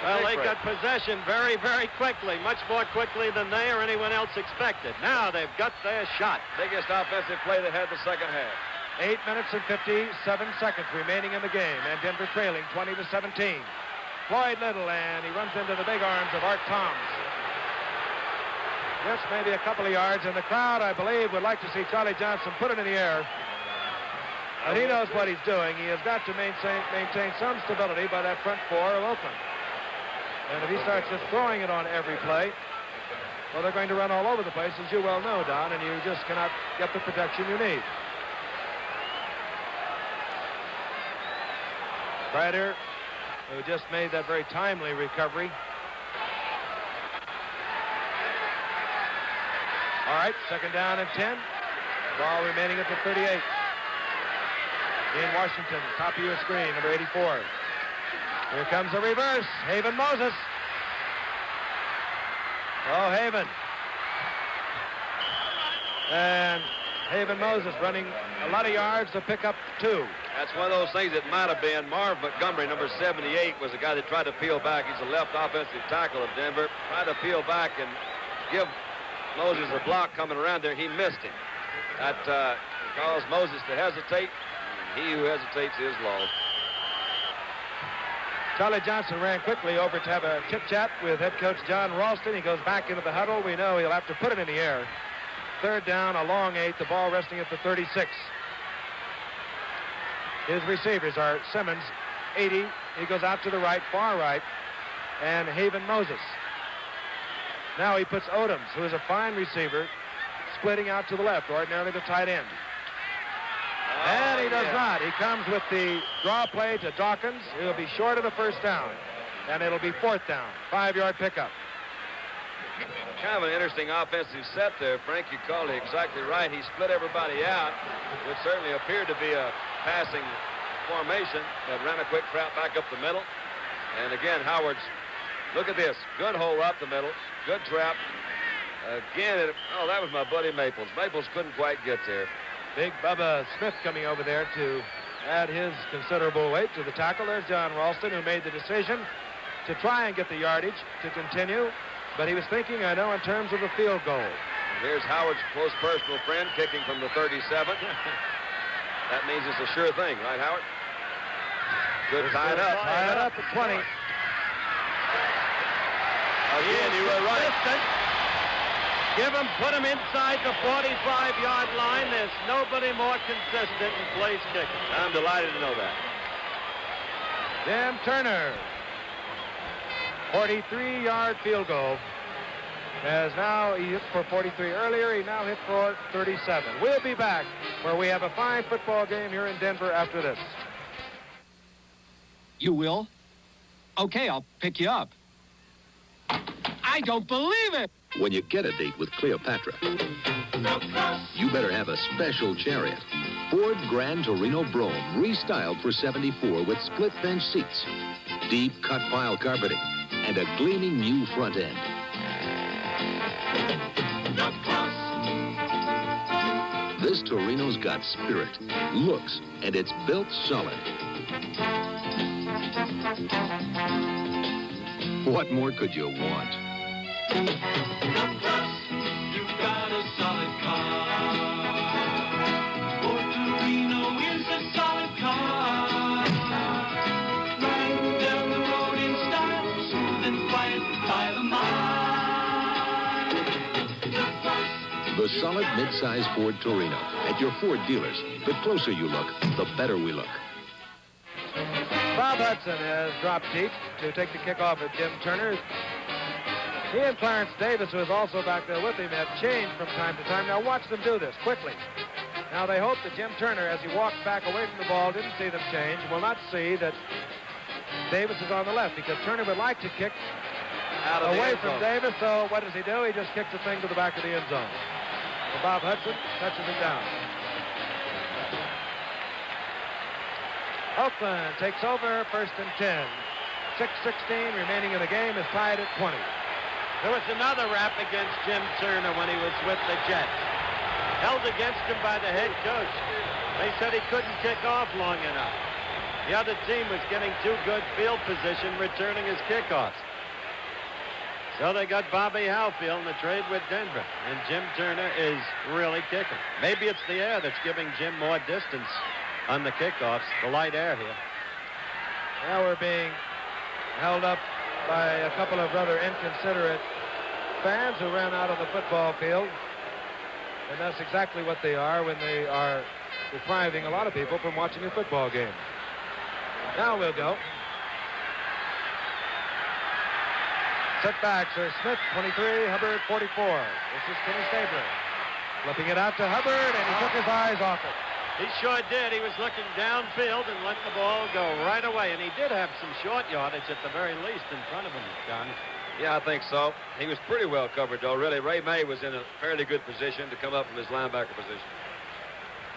Well, they got possession very, very quickly, much more quickly than they or anyone else expected. Now they've got their shot. Biggest offensive play they had the second half. 8 minutes and 57 seconds remaining in the game, and Denver trailing 20-17. Floyd Little, and he runs into the big arms of Art Toms. Just maybe a couple of yards, and the crowd, I believe, would like to see Charlie Johnson put it in the air. But he knows what he's doing. He has got to maintain some stability by that front four of Oakland. And if he starts just throwing it on every play, well, they're going to run all over the place, as you well know, Don, and you just cannot get the protection you need. Ryder, who just made that very timely recovery. All right, second down and 10. Ball remaining at the 38. In Washington, top of your screen, number 84. Here comes the reverse. Haven Moses. Oh, Haven. And Haven Moses running a lot of yards to pick up 2. That's one of those things that might have been. Marv Montgomery, number 78, was the guy that tried to peel back. He's the left offensive tackle of Denver. Tried to peel back and give Moses a block coming around there. He missed him. That caused Moses to hesitate. He who hesitates is lost. Charlie Johnson ran quickly over to have a chit-chat with head coach John Ralston. He goes back into the huddle. We know he'll have to put it in the air. Third down, a long 8, the ball resting at the 36. His receivers are Simmons, 80. He goes out to the right, far right, and Haven Moses. Now he puts Odoms, who is a fine receiver, splitting out to the left, ordinarily the tight end. And he does not. He comes with the draw play to Dawkins. He'll be short of the first down, and it'll be 4th down, 5-yard pickup. Kind of an interesting offensive set there, Frank. You called it exactly right. He split everybody out, which certainly appeared to be a passing formation that ran a quick trap back up the middle. And again, Howard's, look at this, good hole up the middle, good trap. Again, that was my buddy Maples. Maples couldn't quite get there. Big Bubba Smith coming over there to add his considerable weight to the tackle. There's John Ralston, who made the decision to try and get the yardage to continue. But he was thinking, I know, in terms of the field goal. And here's Howard's close personal friend kicking from the 37. That means it's a sure thing, right, Howard? Good tied up. Tied up at 20. Again, you were right. Put him inside the 45-yard line. There's nobody more consistent in place kicking. I'm delighted to know that. Jim Turner. 43-yard field goal. As now he hit for 43 earlier, he now hit for 37. We'll be back where we have a fine football game here in Denver after this. You will? Okay, I'll pick you up. I don't believe it! When you get a date with Cleopatra, you better have a special chariot. Ford Grand Torino Brougham, restyled for 74 with split bench seats, deep cut pile carpeting, and a gleaming new front end. This Torino's got spirit, looks, and it's built solid. What more could you want? You've got a solid car. Ford Torino is a solid car. Right down the road in style, smooth and quiet by the mile. The solid mid-size Ford Torino at your Ford dealers. The closer you look, the better we look. Bob Hudson has dropped deep to take the kickoff at Jim Turner. He and Clarence Davis, who is also back there with him, have changed from time to time. Now watch them do this quickly. Now they hope that Jim Turner, as he walks back away from the ball, didn't see them change, will not see that Davis is on the left, because Turner would like to kick out of away from Davis. So what does he do? He just kicks the thing to the back of the end zone. And Bob Hudson touches it down. Oakland takes over, 1st and 10. 6:16 remaining in the game, is tied at 20. There was another rap against Jim Turner when he was with the Jets. Held against him by the head coach. They said he couldn't kick off long enough. The other team was getting too good field position returning his kickoffs. So they got Bobby Halfield in the trade with Denver. And Jim Turner is really kicking. Maybe it's the air that's giving Jim more distance on the kickoffs, the light air here. Now we're being held up by a couple of rather inconsiderate fans who ran out of the football field. And that's exactly what they are when they are depriving a lot of people from watching a football game. Now we'll go. Setbacks are Smith, 23, Hubbard, 44. This is Kenny Stabler. Flipping it out to Hubbard, and he took his eyes off it. He sure did. He was looking downfield and let the ball go right away. And he did have some short yardage at the very least in front of him, John. Yeah, I think so. He was pretty well covered, though, really. Ray May was in a fairly good position to come up from his linebacker position.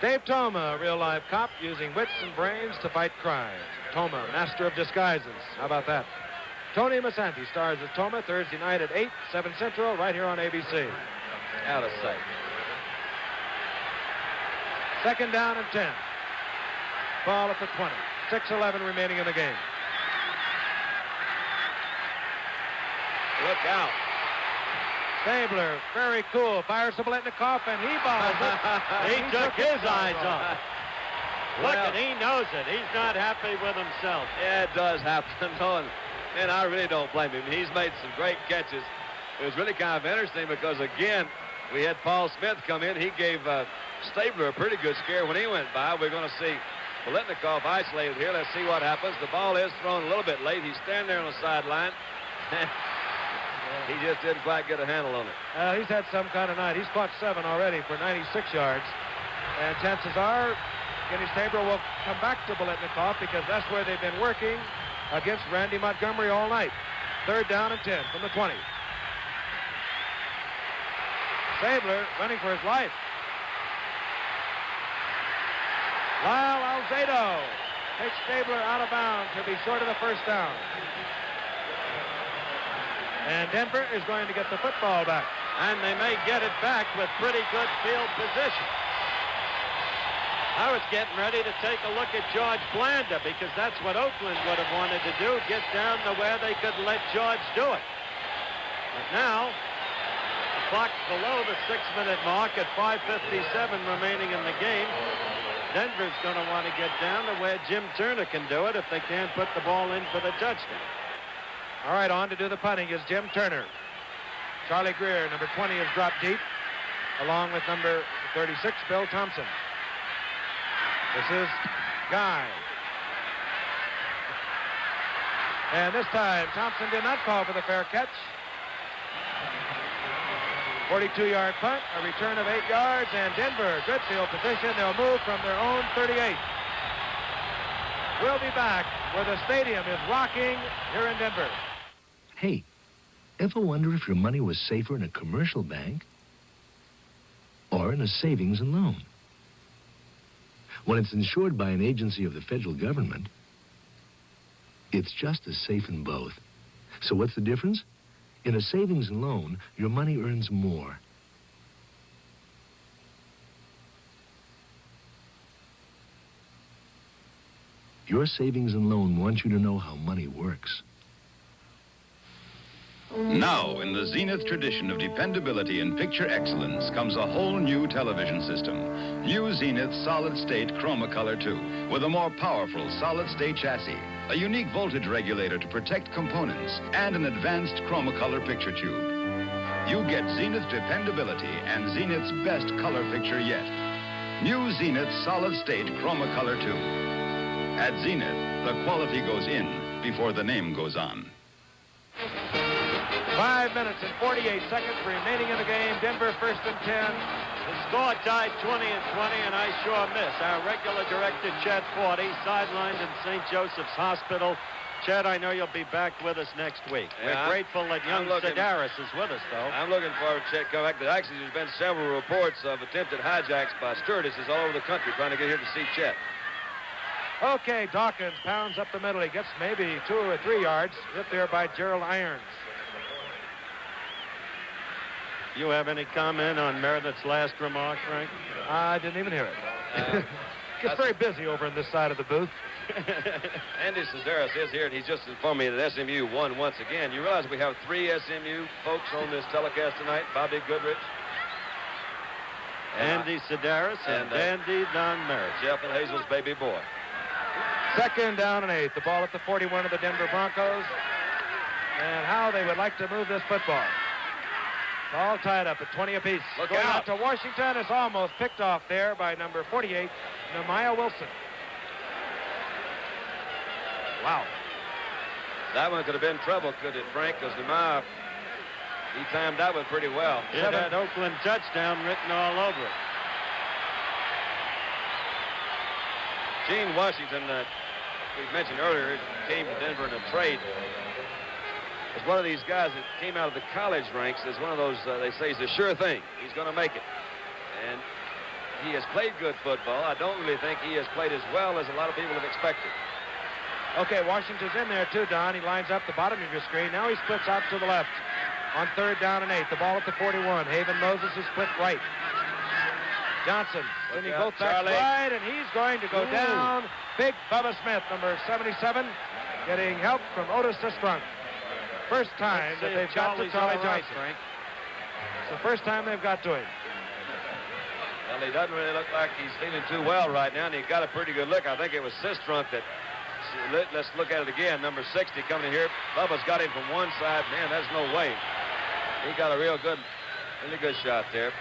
Dave Toma, a real-life cop, using wits and brains to fight crime. Toma, master of disguises. How about that? Tony Masanti stars as Toma Thursday night at 8, 7 Central, right here on ABC. Out of sight. Second down and 10. Ball at the 20. 6:11 remaining in the game. Look out. Stabler, very cool, fires to Biletnikoff, and he balls it. He took his eyes off. Look, Well, and he knows it. He's not happy with himself. Yeah, it does happen. And I really don't blame him. He's made some great catches. It was really kind of interesting because, again, we had Paul Smith come in. He gave Stabler a pretty good scare when he went by. We're going to see Biletnikoff isolated here. Let's see what happens. The ball is thrown a little bit late. He's standing there on the sideline. He just didn't quite get a handle on it. He's had some kind of night. He's caught 7 already for 96 yards. And chances are Kenny Stabler will come back to Biletnikoff because that's where they've been working against Randy Montgomery all night. Third down and 10 from the 20. Stabler running for his life. Lyle Alzado takes Stabler out of bounds. He'll be short of the first down. And Denver is going to get the football back. And they may get it back with pretty good field position. I was getting ready to take a look at George Blanda because that's what Oakland would have wanted to do, get down to where they could let George do it. But now, the clock below the 6-minute mark at 5:57 remaining in the game. Denver's going to want to get down to where Jim Turner can do it if they can't put the ball in for the touchdown. All right, on to do the punting is Jim Turner. Charlie Greer, number 20, is dropped deep, along with number 36, Bill Thompson. This is Guy. And this time, Thompson did not call for the fair catch. 42-yard punt, a return of 8 yards, and Denver, good field position. They'll move from their own 38. We'll be back where the stadium is rocking here in Denver. Hey, ever wonder if your money was safer in a commercial bank or in a savings and loan? When it's insured by an agency of the federal government, it's just as safe in both. So what's the difference? In a savings and loan, your money earns more. Your savings and loan wants you to know how money works. Now, in the Zenith tradition of dependability and picture excellence comes a whole new television system. New Zenith solid-state Chromacolor 2 with a more powerful solid-state chassis, a unique voltage regulator to protect components, and an advanced Chromacolor picture tube. You get Zenith dependability and Zenith's best color picture yet. New Zenith solid-state Chromacolor 2. At Zenith, the quality goes in before the name goes on. 5 minutes and 48 seconds remaining in the game. Denver first and 10. The score tied 20-20, and I sure miss our regular director, Chet Forty, sidelined in St. Joseph's Hospital. Chet, I know you'll be back with us next week. Yeah, We're grateful that young Sedaris is with us, though. I'm looking for Chet coming back. Actually, there's been several reports of attempted hijacks by stewardesses all over the country trying to get here to see Chet. Okay, Dawkins pounds up the middle. He gets maybe 2 or 3 yards. Hit there by Gerald Irons. You have any comment on Meredith's last remark, Frank? I didn't even hear it. Gets very busy over on this side of the booth. Andy Sedaris is here, and he's just informed me that SMU won once again. You realize we have 3 SMU folks on this telecast tonight. Bobby Goodrich, Andy Sedaris, and Andy Don Meredith. Jeff and Hazel's baby boy. 2nd down and 8. The ball at the 41 of the Denver Broncos. And how they would like to move this football. It's all tied up at 20 apiece. Look Going out. out to Washington. Is almost picked off there by number 48, Nehemiah Wilson. Wow. That one could have been trouble, could it, Frank? Because Nehemiah, he timed that one pretty well. It had Oakland touchdown written all over it. Gene Washington, we mentioned earlier, came to Denver in a trade. Is one of these guys that came out of the college ranks as one of those, they say, he's a sure thing. He's going to make it. And he has played good football. I don't really think he has played as well as a lot of people have expected. Okay, Washington's in there too, Don. He lines up the bottom of your screen. Now he splits out to the left. On 3rd down and 8. The ball at the 41. Haven Moses is split right. Johnson sending both backs right, and he's going to go down. Big Bubba Smith, number 77, getting help from Otis Sistrunk. First time that they've got to Charlie Johnson. It's the first time they've got to him. Well, he doesn't really look like he's feeling too well right now, and he got a pretty good look. I think it was Sistrunk that, let's look at it again. Number 60 coming in here. Bubba's got him from one side. Man, there's no way. He got a really good shot there.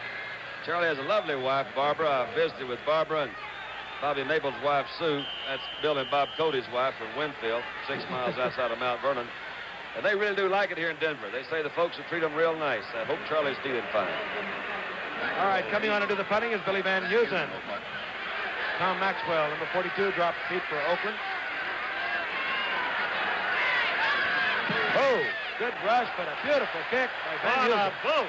Charlie has a lovely wife, Barbara. I visited with Barbara and Bobby Maple's wife, Sue. That's Bill and Bob Cody's wife from Winfield, 6 miles outside of Mount Vernon. And they really do like it here in Denver. They say the folks will treat them real nice. I hope Charlie's feeling fine. All right, coming on to do the punting is Billy Van Heusen. Tom Maxwell, number 42, dropped feet for Oakland. Oh, good rush, but a beautiful kick by Van Heusen.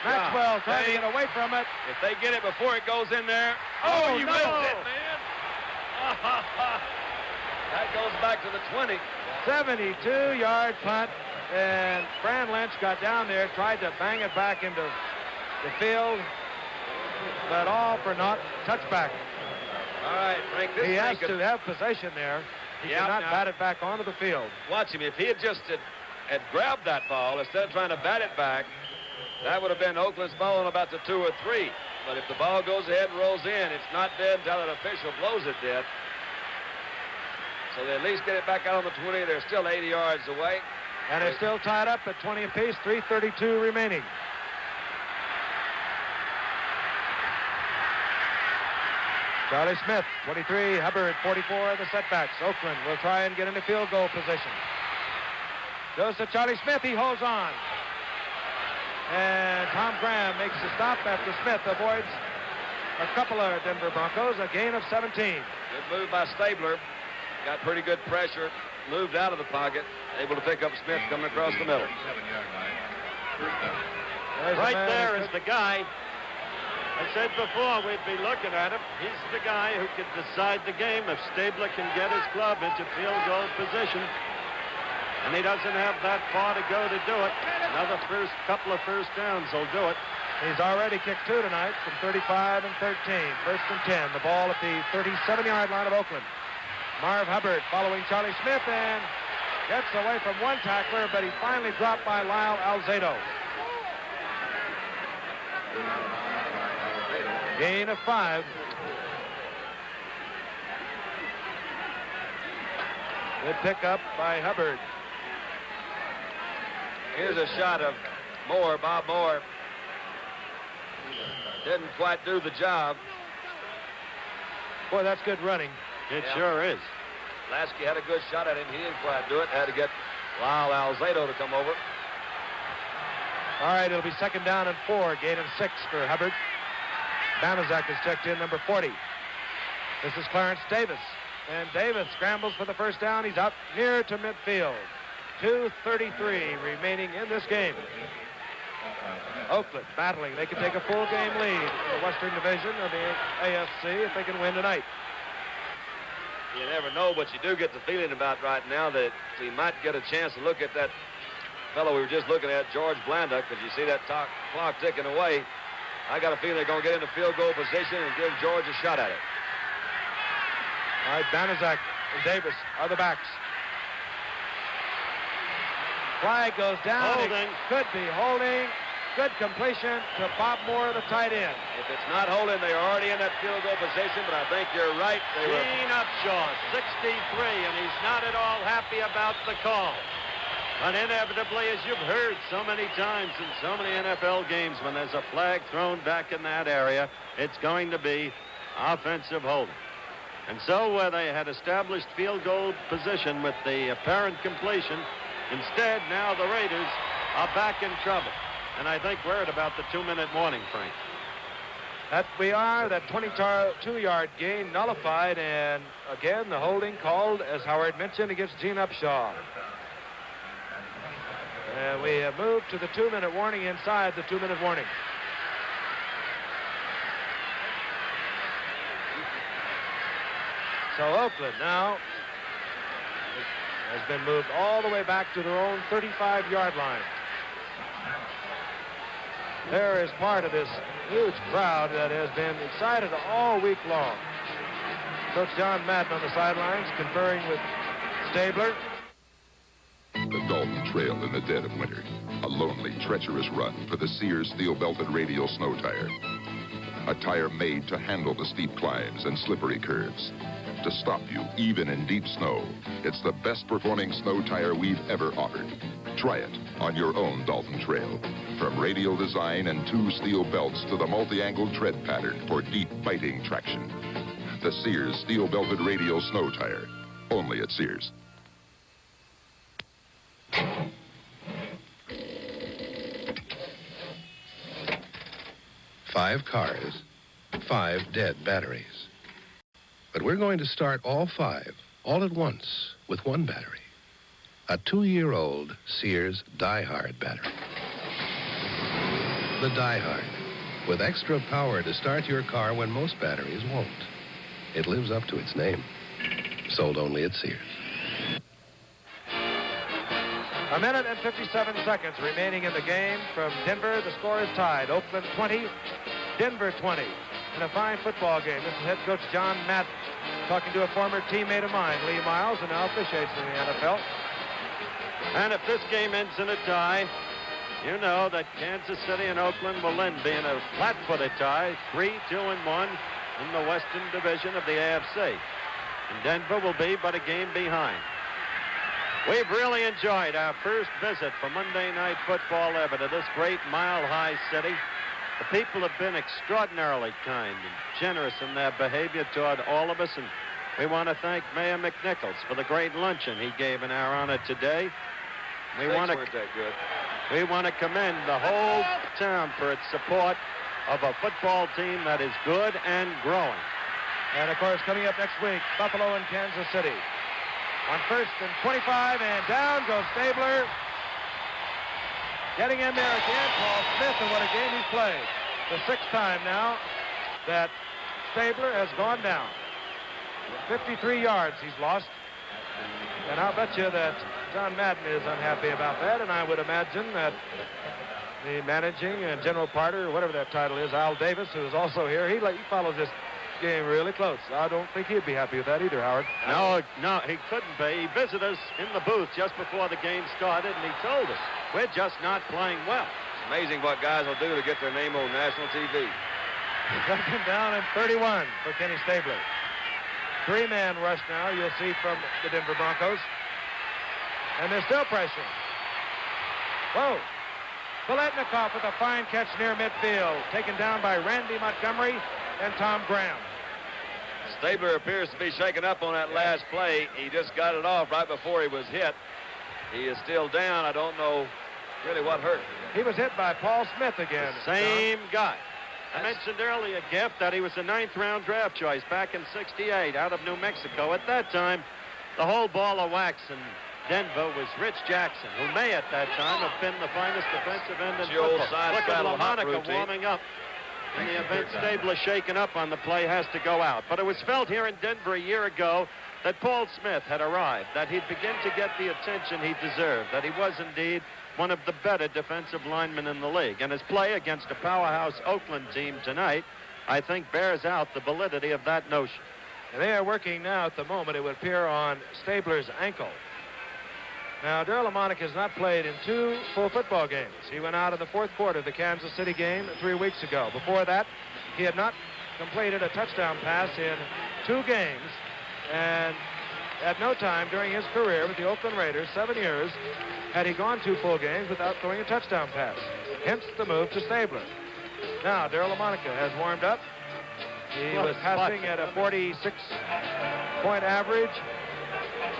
Maxwell trying to get away from it. If they get it before it goes in there. Oh, you no. missed it, man. That goes back to the 20. 72-yard punt, and Fran Lynch got down there, tried to bang it back into the field, but all for naught. Touchback. All right, Frank. He has to have possession there. He cannot bat it back onto the field. Watch him. If he had just had grabbed that ball instead of trying to bat it back, that would have been Oakland's ball in about the 2 or 3. But if the ball goes ahead and rolls in, it's not dead until an official blows it dead. So they at least get it back out on the 20. They're still 80 yards away. And it's still tied up at 20 apiece, 3:32 remaining. Charlie Smith, 23, Hubbard, 44, the setbacks. Oakland will try and get into field goal position. Goes to Charlie Smith, he holds on. And Tom Graham makes the stop after Smith avoids a couple of Denver Broncos, a gain of 17. Good move by Stabler. Got pretty good pressure, moved out of the pocket, able to pick up Smith coming across the middle. Right there is the guy. I said before we'd be looking at him. He's the guy who can decide the game if Stabler can get his club into field goal position. And he doesn't have that far to go to do it. Another couple of first downs will do it. He's already kicked 2 tonight from 35 and 13. 1st and 10. The ball at the 37-yard line of Oakland. Marv Hubbard following Charlie Smith and gets away from one tackler, but he's finally dropped by Lyle Alzado. Gain of 5. Good pickup by Hubbard. Here's a shot of Moore, Bob Moore. Didn't quite do the job. Boy, that's good running. It sure is. Lasky had a good shot at him. He didn't quite do it. Had to get Lyle Alzado to come over. All right, it'll be 2nd down and 4. Gain of 6 for Hubbard. Banaszak is checked in, number 40. This is Clarence Davis. And Davis scrambles for the first down. He's up near to midfield. 2:33 remaining in this game. Oakland battling. They can take a full game lead in the Western Division of the AFC if they can win tonight. You never know, but you do get the feeling about right now that we might get a chance to look at that fellow we were just looking at, George Blanda, because you see that clock ticking away. I got a feeling they're going to get into field goal position and give George a shot at it. All right, Banaszak and Davis are the backs. Flag goes down. Holding. It could be holding. Good completion to Bob Moore, the tight end. If it's not holding, they are already in that field goal position, but I think you're right. Gene Upshaw, 63, and he's not at all happy about the call. But inevitably, as you've heard so many times in so many NFL games, when there's a flag thrown back in that area, it's going to be offensive holding. And so where they had established field goal position with the apparent completion, instead now the Raiders are back in trouble. And I think we're at about the 2-minute warning, Frank. That we are. That 22-yard gain nullified, and again the holding called, as Howard mentioned, against Gene Upshaw. And we have moved to the 2-minute warning inside the 2-minute warning. So Oakland now has been moved all the way back to their own 35-yard line. There is part of this huge crowd that has been excited all week long. Coach John Madden on the sidelines conferring with Stabler. The Dalton Trail in the dead of winter. A lonely, treacherous run for the Sears steel-belted radial snow tire. A tire made to handle the steep climbs and slippery curves. To stop you, even in deep snow. It's the best-performing snow tire we've ever offered. Try it on your own Dalton Trail. From radial design and 2 steel belts to the multi-angle tread pattern for deep, biting traction. The Sears steel-belted radial snow tire. Only at Sears. Five cars, 5 dead batteries. But we're going to start all 5, all at once, with one battery. A 2-year-old Sears Die-Hard battery. The Die-Hard, with extra power to start your car when most batteries won't. It lives up to its name. Sold only at Sears. A minute and 57 seconds remaining in the game from Denver. The score is tied. Oakland 20, Denver 20. In a fine football game. This is head coach John Madden talking to a former teammate of mine, Lee Miles, who now officiates in the NFL. And if this game ends in a tie, you know that Kansas City and Oakland will then be in a flat-footed tie, 3-2-1 in the Western Division of the AFC. And Denver will be but a game behind. We've really enjoyed our first visit for Monday Night Football ever to this great mile-high city. The people have been extraordinarily kind and generous in their behavior toward all of us, and we want to thank Mayor McNichols for the great luncheon he gave in our honor today. We want to commend the whole town for its support of a football team that is good and growing. And, of course, coming up next week, Buffalo and Kansas City. On 1st and 25, and down goes Stabler. Getting in there again, Paul Smith, and what a game he's played. The 6th time now that Stabler has gone down. 53 yards he's lost. And I'll bet you that John Madden is unhappy about that, and I would imagine that the managing and general partner, or whatever that title is, Al Davis, who is also here, he follows this game really close. I don't think he'd be happy with that either, Howard. No, he couldn't be. He visited us in the booth just before the game started, and he told us, we're just not playing well. It's amazing what guys will do to get their name on national TV. Second down and 31 for Kenny Stabler. 3-man rush now, you'll see from the Denver Broncos. And they're still pressuring. Whoa. Biletnikoff with a fine catch near midfield, taken down by Randy Montgomery and Tom Graham. Stabler appears to be shaken up on that last play. He just got it off right before he was hit. He is still down. I don't know really what hurt. He was hit by Paul Smith again. The same guy. I mentioned earlier, Giff, that he was a 9th-round draft choice back in '68 out of New Mexico. At that time, the whole ball of wax in Denver was Rich Jackson, who may at that time have been the finest defensive end in football. Look at LaMonica warming up. In the event Stabler shaken up on the play, has to go out. But it was felt here in Denver a year ago that Paul Smith had arrived, that he'd begin to get the attention he deserved, that he was indeed one of the better defensive linemen in the league. And his play against a powerhouse Oakland team tonight, I think, bears out the validity of that notion. And they are working now at the moment, it would appear, on Stabler's ankle. Now, Darryl LaMonica has not played in 2 full football games. He went out in the 4th quarter of the Kansas City game 3 weeks ago. Before that, he had not completed a touchdown pass in 2 games. And at no time during his career with the Oakland Raiders, 7 years, had he gone 2 full games without throwing a touchdown pass. Hence the move to Stabler. Now, Darryl LaMonica has warmed up. He was passing at a 46-point average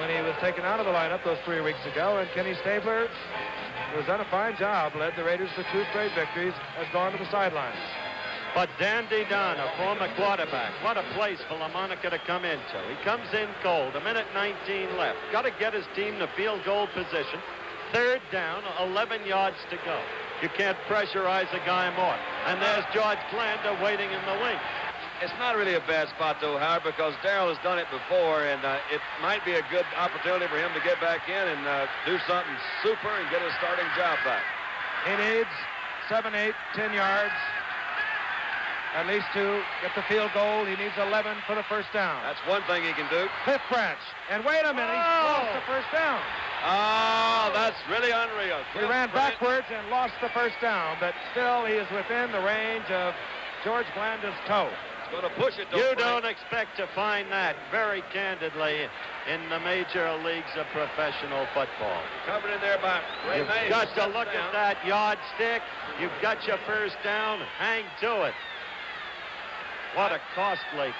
when he was taken out of the lineup those 3 weeks ago. And Kenny Stabler, who has done a fine job, led the Raiders to 2 straight victories, has gone to the sidelines. But Dandy Dunn, a former quarterback, what a place for LaMonica to come into. He comes in cold, 1:19 left. Got to get his team to field goal position. 3rd down, 11 yards to go. You can't pressurize a guy more. And there's George Blanda waiting in the wings. It's not really a bad spot, though, Howard, because Darryl has done it before, and it might be a good opportunity for him to get back in and do something super and get his starting job back. He needs 7, 8, 10 yards, at least to get the field goal. He needs 11 for the 1st down. That's one thing he can do. Cliff Branch. And wait a minute, he lost the 1st down. Oh, that's really unreal. He ran backwards and lost the 1st down, but still he is within the range of George Blanda's toe. Going to push it. You don't expect to find that, very candidly, in the major leagues of professional football. Covered in there by Ray May. You've got to look at that yardstick. You've got your 1st down. Hang to it. What a costly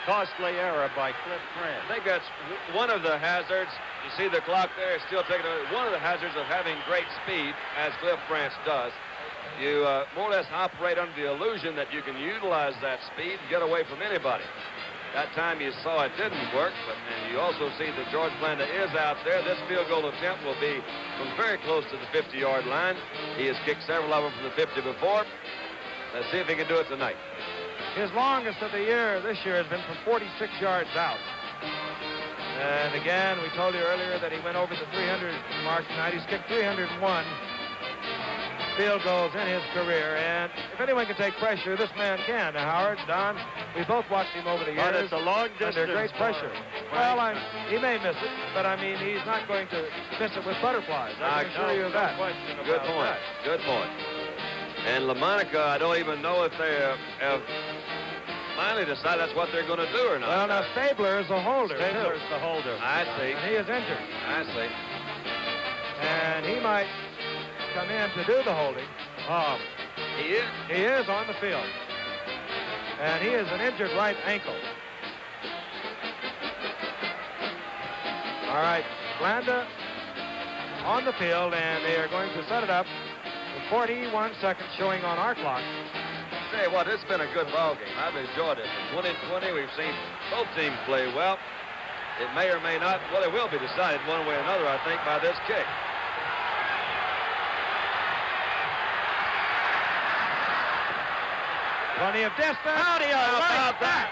error by Cliff Branch. I think that's one of the hazards. You see the clock there is still taking one of the hazards of having great speed, as Cliff Branch does. You more or less operate under the illusion that you can utilize that speed and get away from anybody. That time you saw it didn't work, but you also see that George Blanda is out there. This field goal attempt will be from very close to the 50-yard line. He has kicked several of them from the 50 before. Let's see if he can do it tonight. His longest of the year this year has been from 46 yards out. And again, we told you earlier that he went over the 300 mark tonight. He's kicked 301 field goals in his career. And if anyone can take pressure, this man can. Now, Howard, Don, we both watched him over the years. But it's a long distance. Under great pressure. Well, he may miss it, but I mean, he's not going to miss it with butterflies. I can assure you of that. Good point. Good point. And LaMonica, I don't even know if they have finally decided that's what they're going to do or not. Well, now Stabler is a holder. Stabler's the holder. I see. And he is injured. I see. And he might come in to do the holding. He is? He is on the field. And he is an injured right ankle. All right, Blanda on the field, and they are going to set it up with 41 seconds showing on our clock. Say what, it's been a good ball game. I've enjoyed it. From 20-20, we've seen both teams play well. It may or may not, well, it will be decided one way or another, I think, by this kick. Plenty of distance. How do you like that?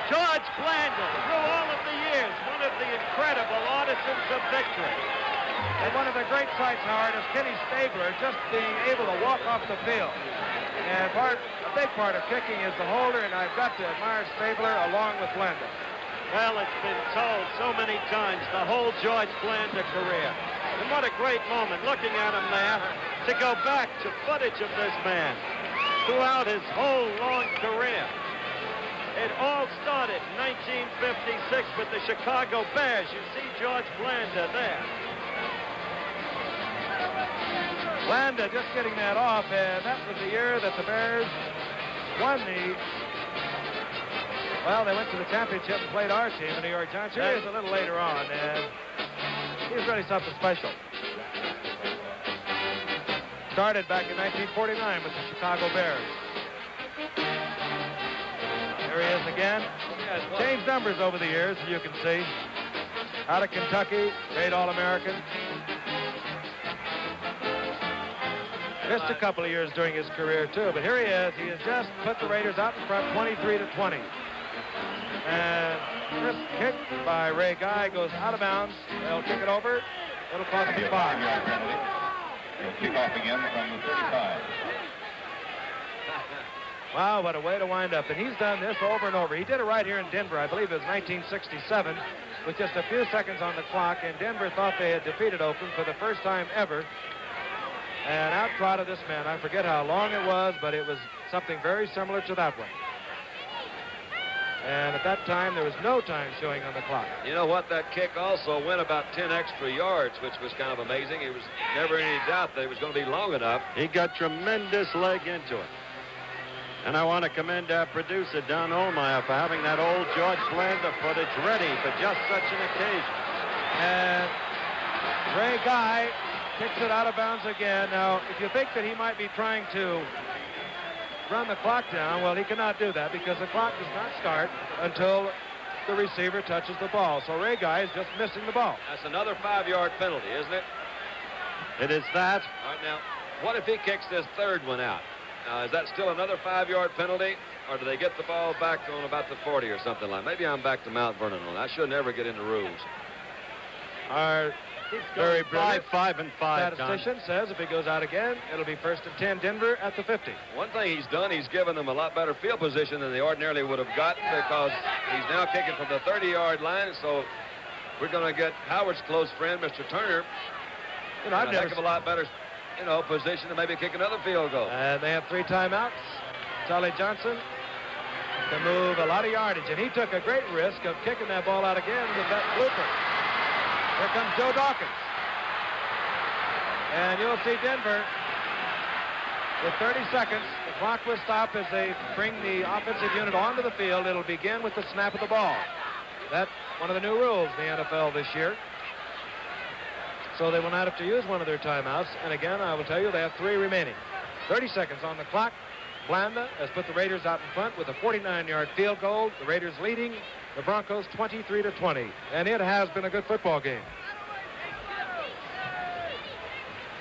George Blanda, through all of the years, one of the incredible artisans of victory. And one of the great sights, Howard, is Kenny Stabler just being able to walk off the field. And a big part of kicking is the holder, and I've got to admire Stabler along with Blanda. Well, it's been told so many times, the whole George Blanda career. And what a great moment, looking at him there, to go back to footage of this man throughout his whole long career. It all started in 1956 with the Chicago Bears. You see George Blanda there. Blanda just getting that off, and that was the year that the Bears won they went to the championship and played our team, the New York Giants. Here he is a little later on, and he's really something special. Started back in 1949 with the Chicago Bears. There he is again. Changed numbers over the years, as you can see. Out of Kentucky, great All-American. Missed a couple of years during his career, too. But here he is. He has just put the Raiders out in front, 23-20. And this kick by Ray Guy goes out of bounds. They'll kick it over. It'll cost him 5. Kick off again from the 35. Wow, what a way to wind up. And he's done this over and over. He did it right here in Denver. I believe it was 1967 with just a few seconds on the clock. And Denver thought they had defeated Oakland for the first time ever. And out trotted this man. I forget how long it was, but it was something very similar to that one. And at that time, there was no time showing on the clock. You know what? That kick also went about 10 extra yards, which was kind of amazing. It was never any doubt that it was going to be long enough. He got tremendous leg into it. And I want to commend our producer, Don Olmeyer, for having that old George Blanda footage ready for just such an occasion. And Ray Guy kicks it out of bounds again. Now, if you think that he might be trying to run the clock down, well, he cannot do that because the clock does not start until the receiver touches the ball. So Ray Guy is just missing the ball. That's another 5-yard penalty, isn't it? It is that. All right, now, what if he kicks this third one out? Is that still another 5-yard penalty, or do they get the ball back on about the 40 or something like that? Maybe I'm back to Mount Vernon on that. I should never get into rules. Our very brilliant 5 and 5. statistician says if he goes out again, it'll be 1st and 10 Denver at the 50. One thing he's done, he's given them a lot better field position than they ordinarily would have gotten because he's now kicking from the 30-yard line. So we're going to get Howard's close friend, Mr. Turner, I've a never heck of a lot better, position to maybe kick another field goal. And they have 3 timeouts. Charlie Johnson can move a lot of yardage, and he took a great risk of kicking that ball out again with that blooper. Here comes Joe Dawkins. And you'll see Denver with 30 seconds. The clock will stop as they bring the offensive unit onto the field. It'll begin with the snap of the ball. That's one of the new rules in the NFL this year. So they will not have to use one of their timeouts. And again, I will tell you, they have 3 remaining. 30 seconds on the clock. Blanda has put the Raiders out in front with a 49-yard field goal. The Raiders leading the Broncos 23-20. And it has been a good football game.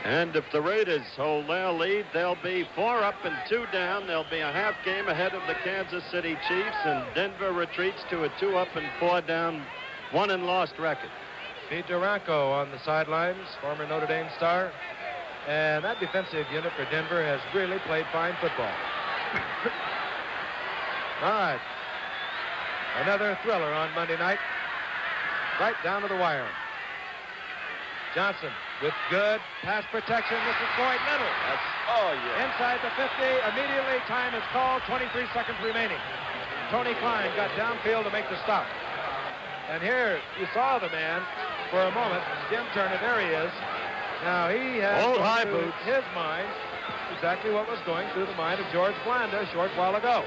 And if the Raiders hold their lead, they'll be 4 up and 2 down. They'll be a half game ahead of the Kansas City Chiefs, and Denver retreats to a 2 up and 4 down, 1 and lost record. Pete Duranko on the sidelines, former Notre Dame star. And that defensive unit for Denver has really played fine football. All right. Another thriller on Monday night. Right down to the wire. Johnson with good pass protection. This is Floyd Little. Inside the 50. Immediately time is called. 23 seconds remaining. Tony Klein got downfield to make the stop. And here you saw the man for a moment. Jim Turner, there he is. Now he has old high through boots. his mind exactly what was going through the mind of George Blanda a short while ago.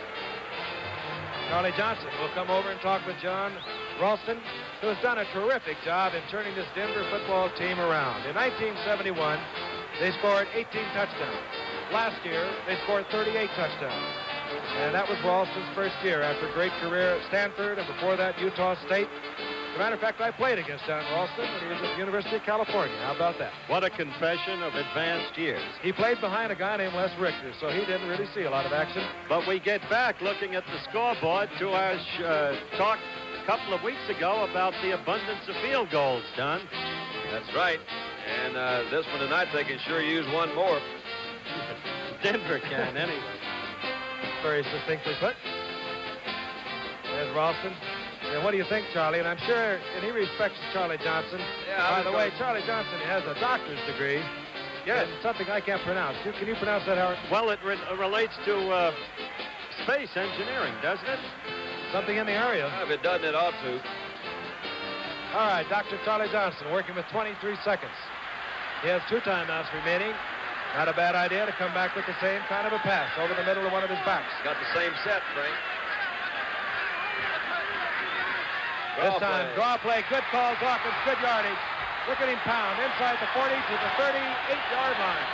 Charlie Johnson will come over and talk with John Ralston, who has done a terrific job in turning this Denver football team around. In 1971, they scored 18 touchdowns. Last year, they scored 38 touchdowns. And that was Ralston's first year after a great career at Stanford and before that Utah State. As a matter of fact, I played against John Ralston when he was at the University of California. How about that? What a confession of advanced years. He played behind a guy named Les Richter, so he didn't really see a lot of action. But we get back looking at the scoreboard to our talk a couple of weeks ago about the abundance of field goals, Don. That's right. And this one tonight, they can sure use one more. Denver can, anyway. Very succinctly put. There's Ralston. And what do you think, Charlie? And I'm sure, and he respects Charlie Johnson. Yeah, by the way, Charlie Johnson has a doctor's degree. Yes. And something I can't pronounce. Can you pronounce that, Howard? Well, it relates to space engineering, doesn't it? Something in the area. If it doesn't, it ought to. All right, Dr. Charlie Johnson working with 23 seconds. He has 2 timeouts remaining. Not a bad idea to come back with the same kind of a pass over the middle of one of his backs. Got the same set, Frank. This time, draw play, good call, Dawkins, good yardage. Look at him pound inside the 40 to the 38-yard line.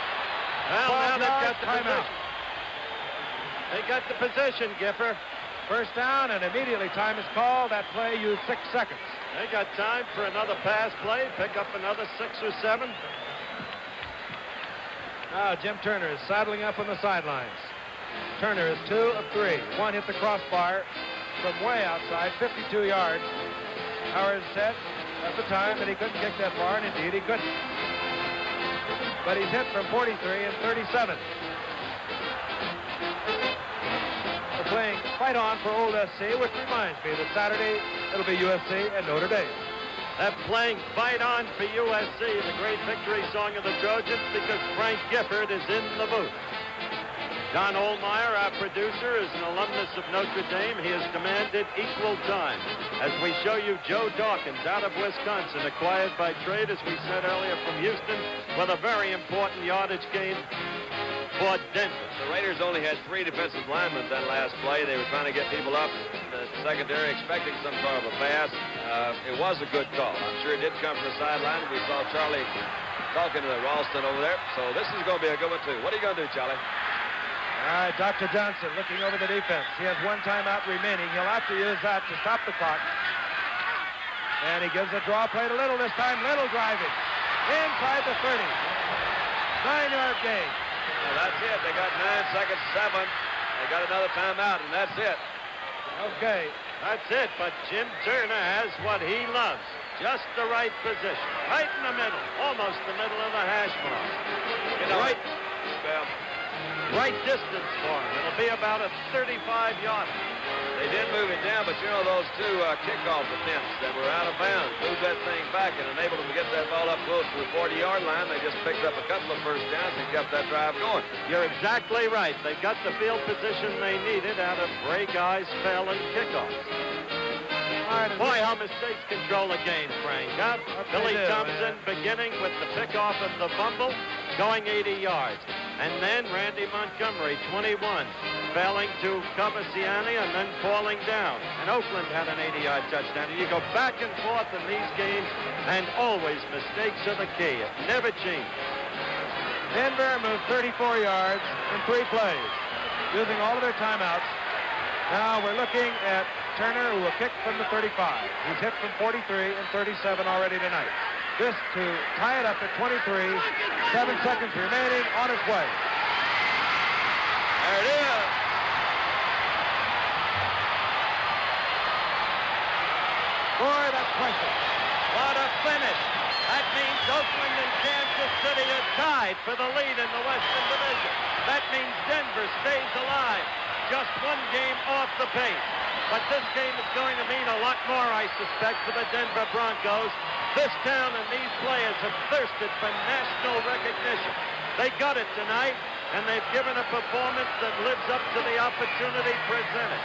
Well, now they've got the timeout. position. They got the position, Gifford. First down, and immediately time is called. That play used 6 seconds. They got time for another pass play, pick up another 6 or 7. Now Jim Turner is saddling up on the sidelines. Turner is 2 of 3. 1 hit the crossbar from way outside, 52 yards. Howard said at the time that he couldn't kick that far, and indeed he couldn't. But he's hit from 43 and 37. fight on for Old SC, which reminds me that Saturday it'll be USC and Notre Dame. They're playing Fight On for USC, the great victory song of the Trojans, because Frank Gifford is in the booth. Don Ohlmeyer, our producer, is an alumnus of Notre Dame. He has demanded equal time. As we show you Joe Dawkins out of Wisconsin, acquired by trade, as we said earlier, from Houston, with a very important yardage gain for Denver. The Raiders only had 3 defensive linemen that last play. They were trying to get people up in the secondary, expecting some sort of a pass. It was a good call. I'm sure it did come from the sideline. We saw Charlie talking to Ralston over there. So this is going to be a good one, too. What are you going to do, Charlie? All right, Dr. Johnson looking over the defense. He has 1 timeout remaining. He'll have to use that to stop the clock. And he gives a draw play to Little this time. Little driving inside the 30. 9-yard gain. Well, that's it. They got 9 seconds, 7. They got another timeout, and that's it. Okay. That's it, but Jim Turner has what he loves. Just the right position. Right in the middle. Almost the middle of the hash mark. You know, right. Well, right distance for him. It'll be about a 35-yarder. They did move it down, but you know those 2 kickoff attempts that were out of bounds moved that thing back and enabled them to get that ball up close to the 40-yard line. They just picked up a couple of first downs and kept that drive going. You're exactly right. They got the field position they needed out of break, eyes, spell, and kickoffs. Boy, how mistakes control a game, Frank. Huh? Billy Thompson beginning with the pickoff and the fumble, going 80 yards. And then Randy Montgomery, 21, failing to cover Siani and then falling down. And Oakland had an 80-yard touchdown. And you go back and forth in these games, and always mistakes are the key. It never changes. Denver moved 34 yards in 3 plays, using all of their timeouts. Now we're looking at Turner, who will kick from the 35. He's hit from 43 and 37 already tonight. This to tie it up at 23. 7 seconds remaining, on its way. There it is. Boy, that's precious. What a finish. That means Oakland and Kansas City are tied for the lead in the Western Division. That means Denver stays alive. Just 1 game off the pace. But this game is going to mean a lot more, I suspect, for the Denver Broncos. This town and these players have thirsted for national recognition. They got it tonight, and they've given a performance that lives up to the opportunity presented.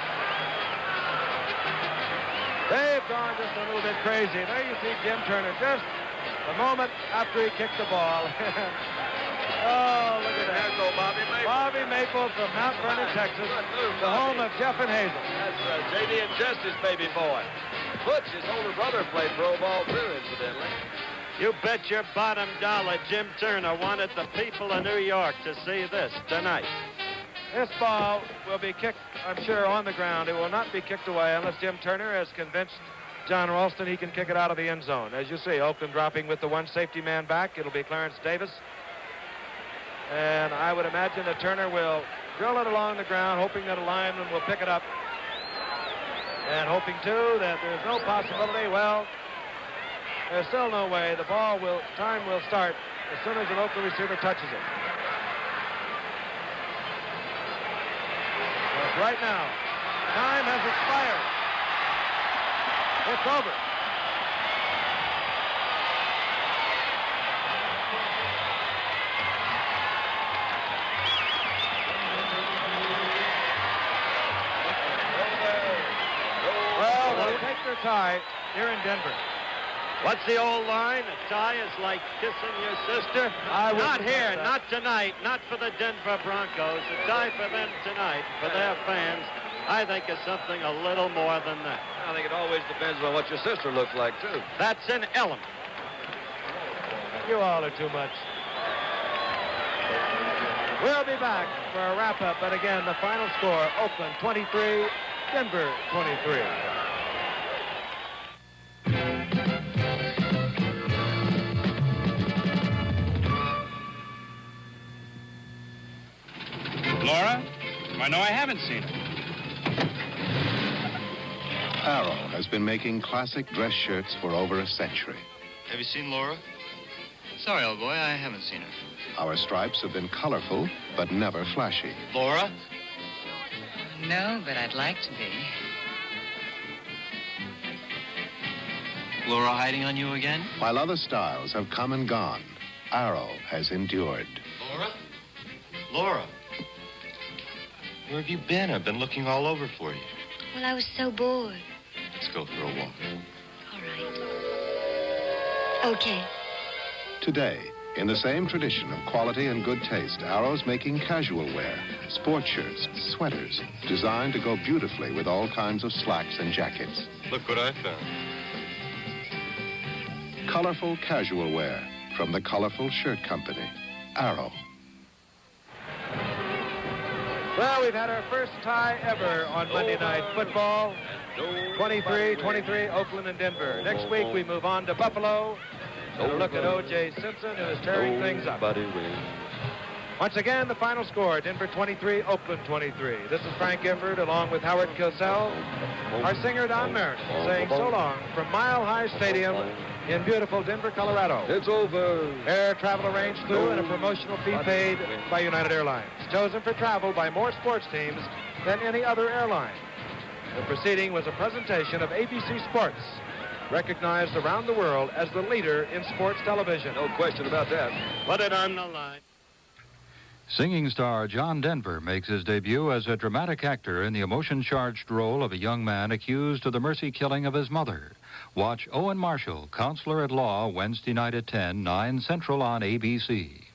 They've gone just a little bit crazy. There you see Jim Turner just a moment after he kicked the ball. Oh, look at that. There's old Bobby Maple. Bobby Maple from Mount Vernon, Texas, the home of Jeff and Hazel. That's J.D. and Justice, baby boy. Butch, his older brother, played pro ball, too, incidentally. You bet your bottom dollar Jim Turner wanted the people of New York to see this tonight. This ball will be kicked, I'm sure, on the ground. It will not be kicked away unless Jim Turner has convinced John Ralston he can kick it out of the end zone. As you see, Oakland dropping with the 1 safety man back. It'll be Clarence Davis. And I would imagine that Turner will drill it along the ground, hoping that a lineman will pick it up. And hoping, too, that there's no possibility. Well, there's still no way. The time will start as soon as an Oakland receiver touches it. But right now, time has expired. It's over. Tie here in Denver. What's the old line? A tie is like kissing your sister. Not here, not tonight, not for the Denver Broncos. A tie for them tonight, for their fans, I think is something a little more than that. I think it always depends on what your sister looks like, too. That's an element. You all are too much. We'll be back for a wrap-up, but again, the final score, Oakland 23, Denver 23. Laura? I know I haven't seen her. Arrow has been making classic dress shirts for over a century. Have you seen Laura? Sorry, old boy, I haven't seen her. Our stripes have been colorful, but never flashy. Laura? No, but I'd like to be. Laura hiding on you again? While other stars have come and gone, Arrow has endured. Laura? Laura? Where have you been? I've been looking all over for you. Well, I was so bored. Let's go for a walk. All right. Okay. Today, in the same tradition of quality and good taste, Arrow's making casual wear, sports shirts, sweaters, designed to go beautifully with all kinds of slacks and jackets. Look what I found. Colorful casual wear from the Colorful Shirt Company, Arrow. Well, we've had our first tie ever on Monday Night Football. 23-23, Oakland and Denver. Next week, we move on to Buffalo. And a look at O.J. Simpson, who is tearing things up. Once again, the final score, Denver 23, Oakland 23. This is Frank Gifford, along with Howard Cosell. Our singer, Don Meredith, saying so long from Mile High Stadium in beautiful Denver, Colorado. It's over. Air travel arranged through and a promotional fee paid by United Airlines. Chosen for travel by more sports teams than any other airline. The proceeding was a presentation of ABC Sports, recognized around the world as the leader in sports television. No question about that. Put it on the line. Singing star John Denver makes his debut as a dramatic actor in the emotion-charged role of a young man accused of the mercy killing of his mother. Watch Owen Marshall, Counselor at Law, Wednesday night at 10, 9 Central on ABC.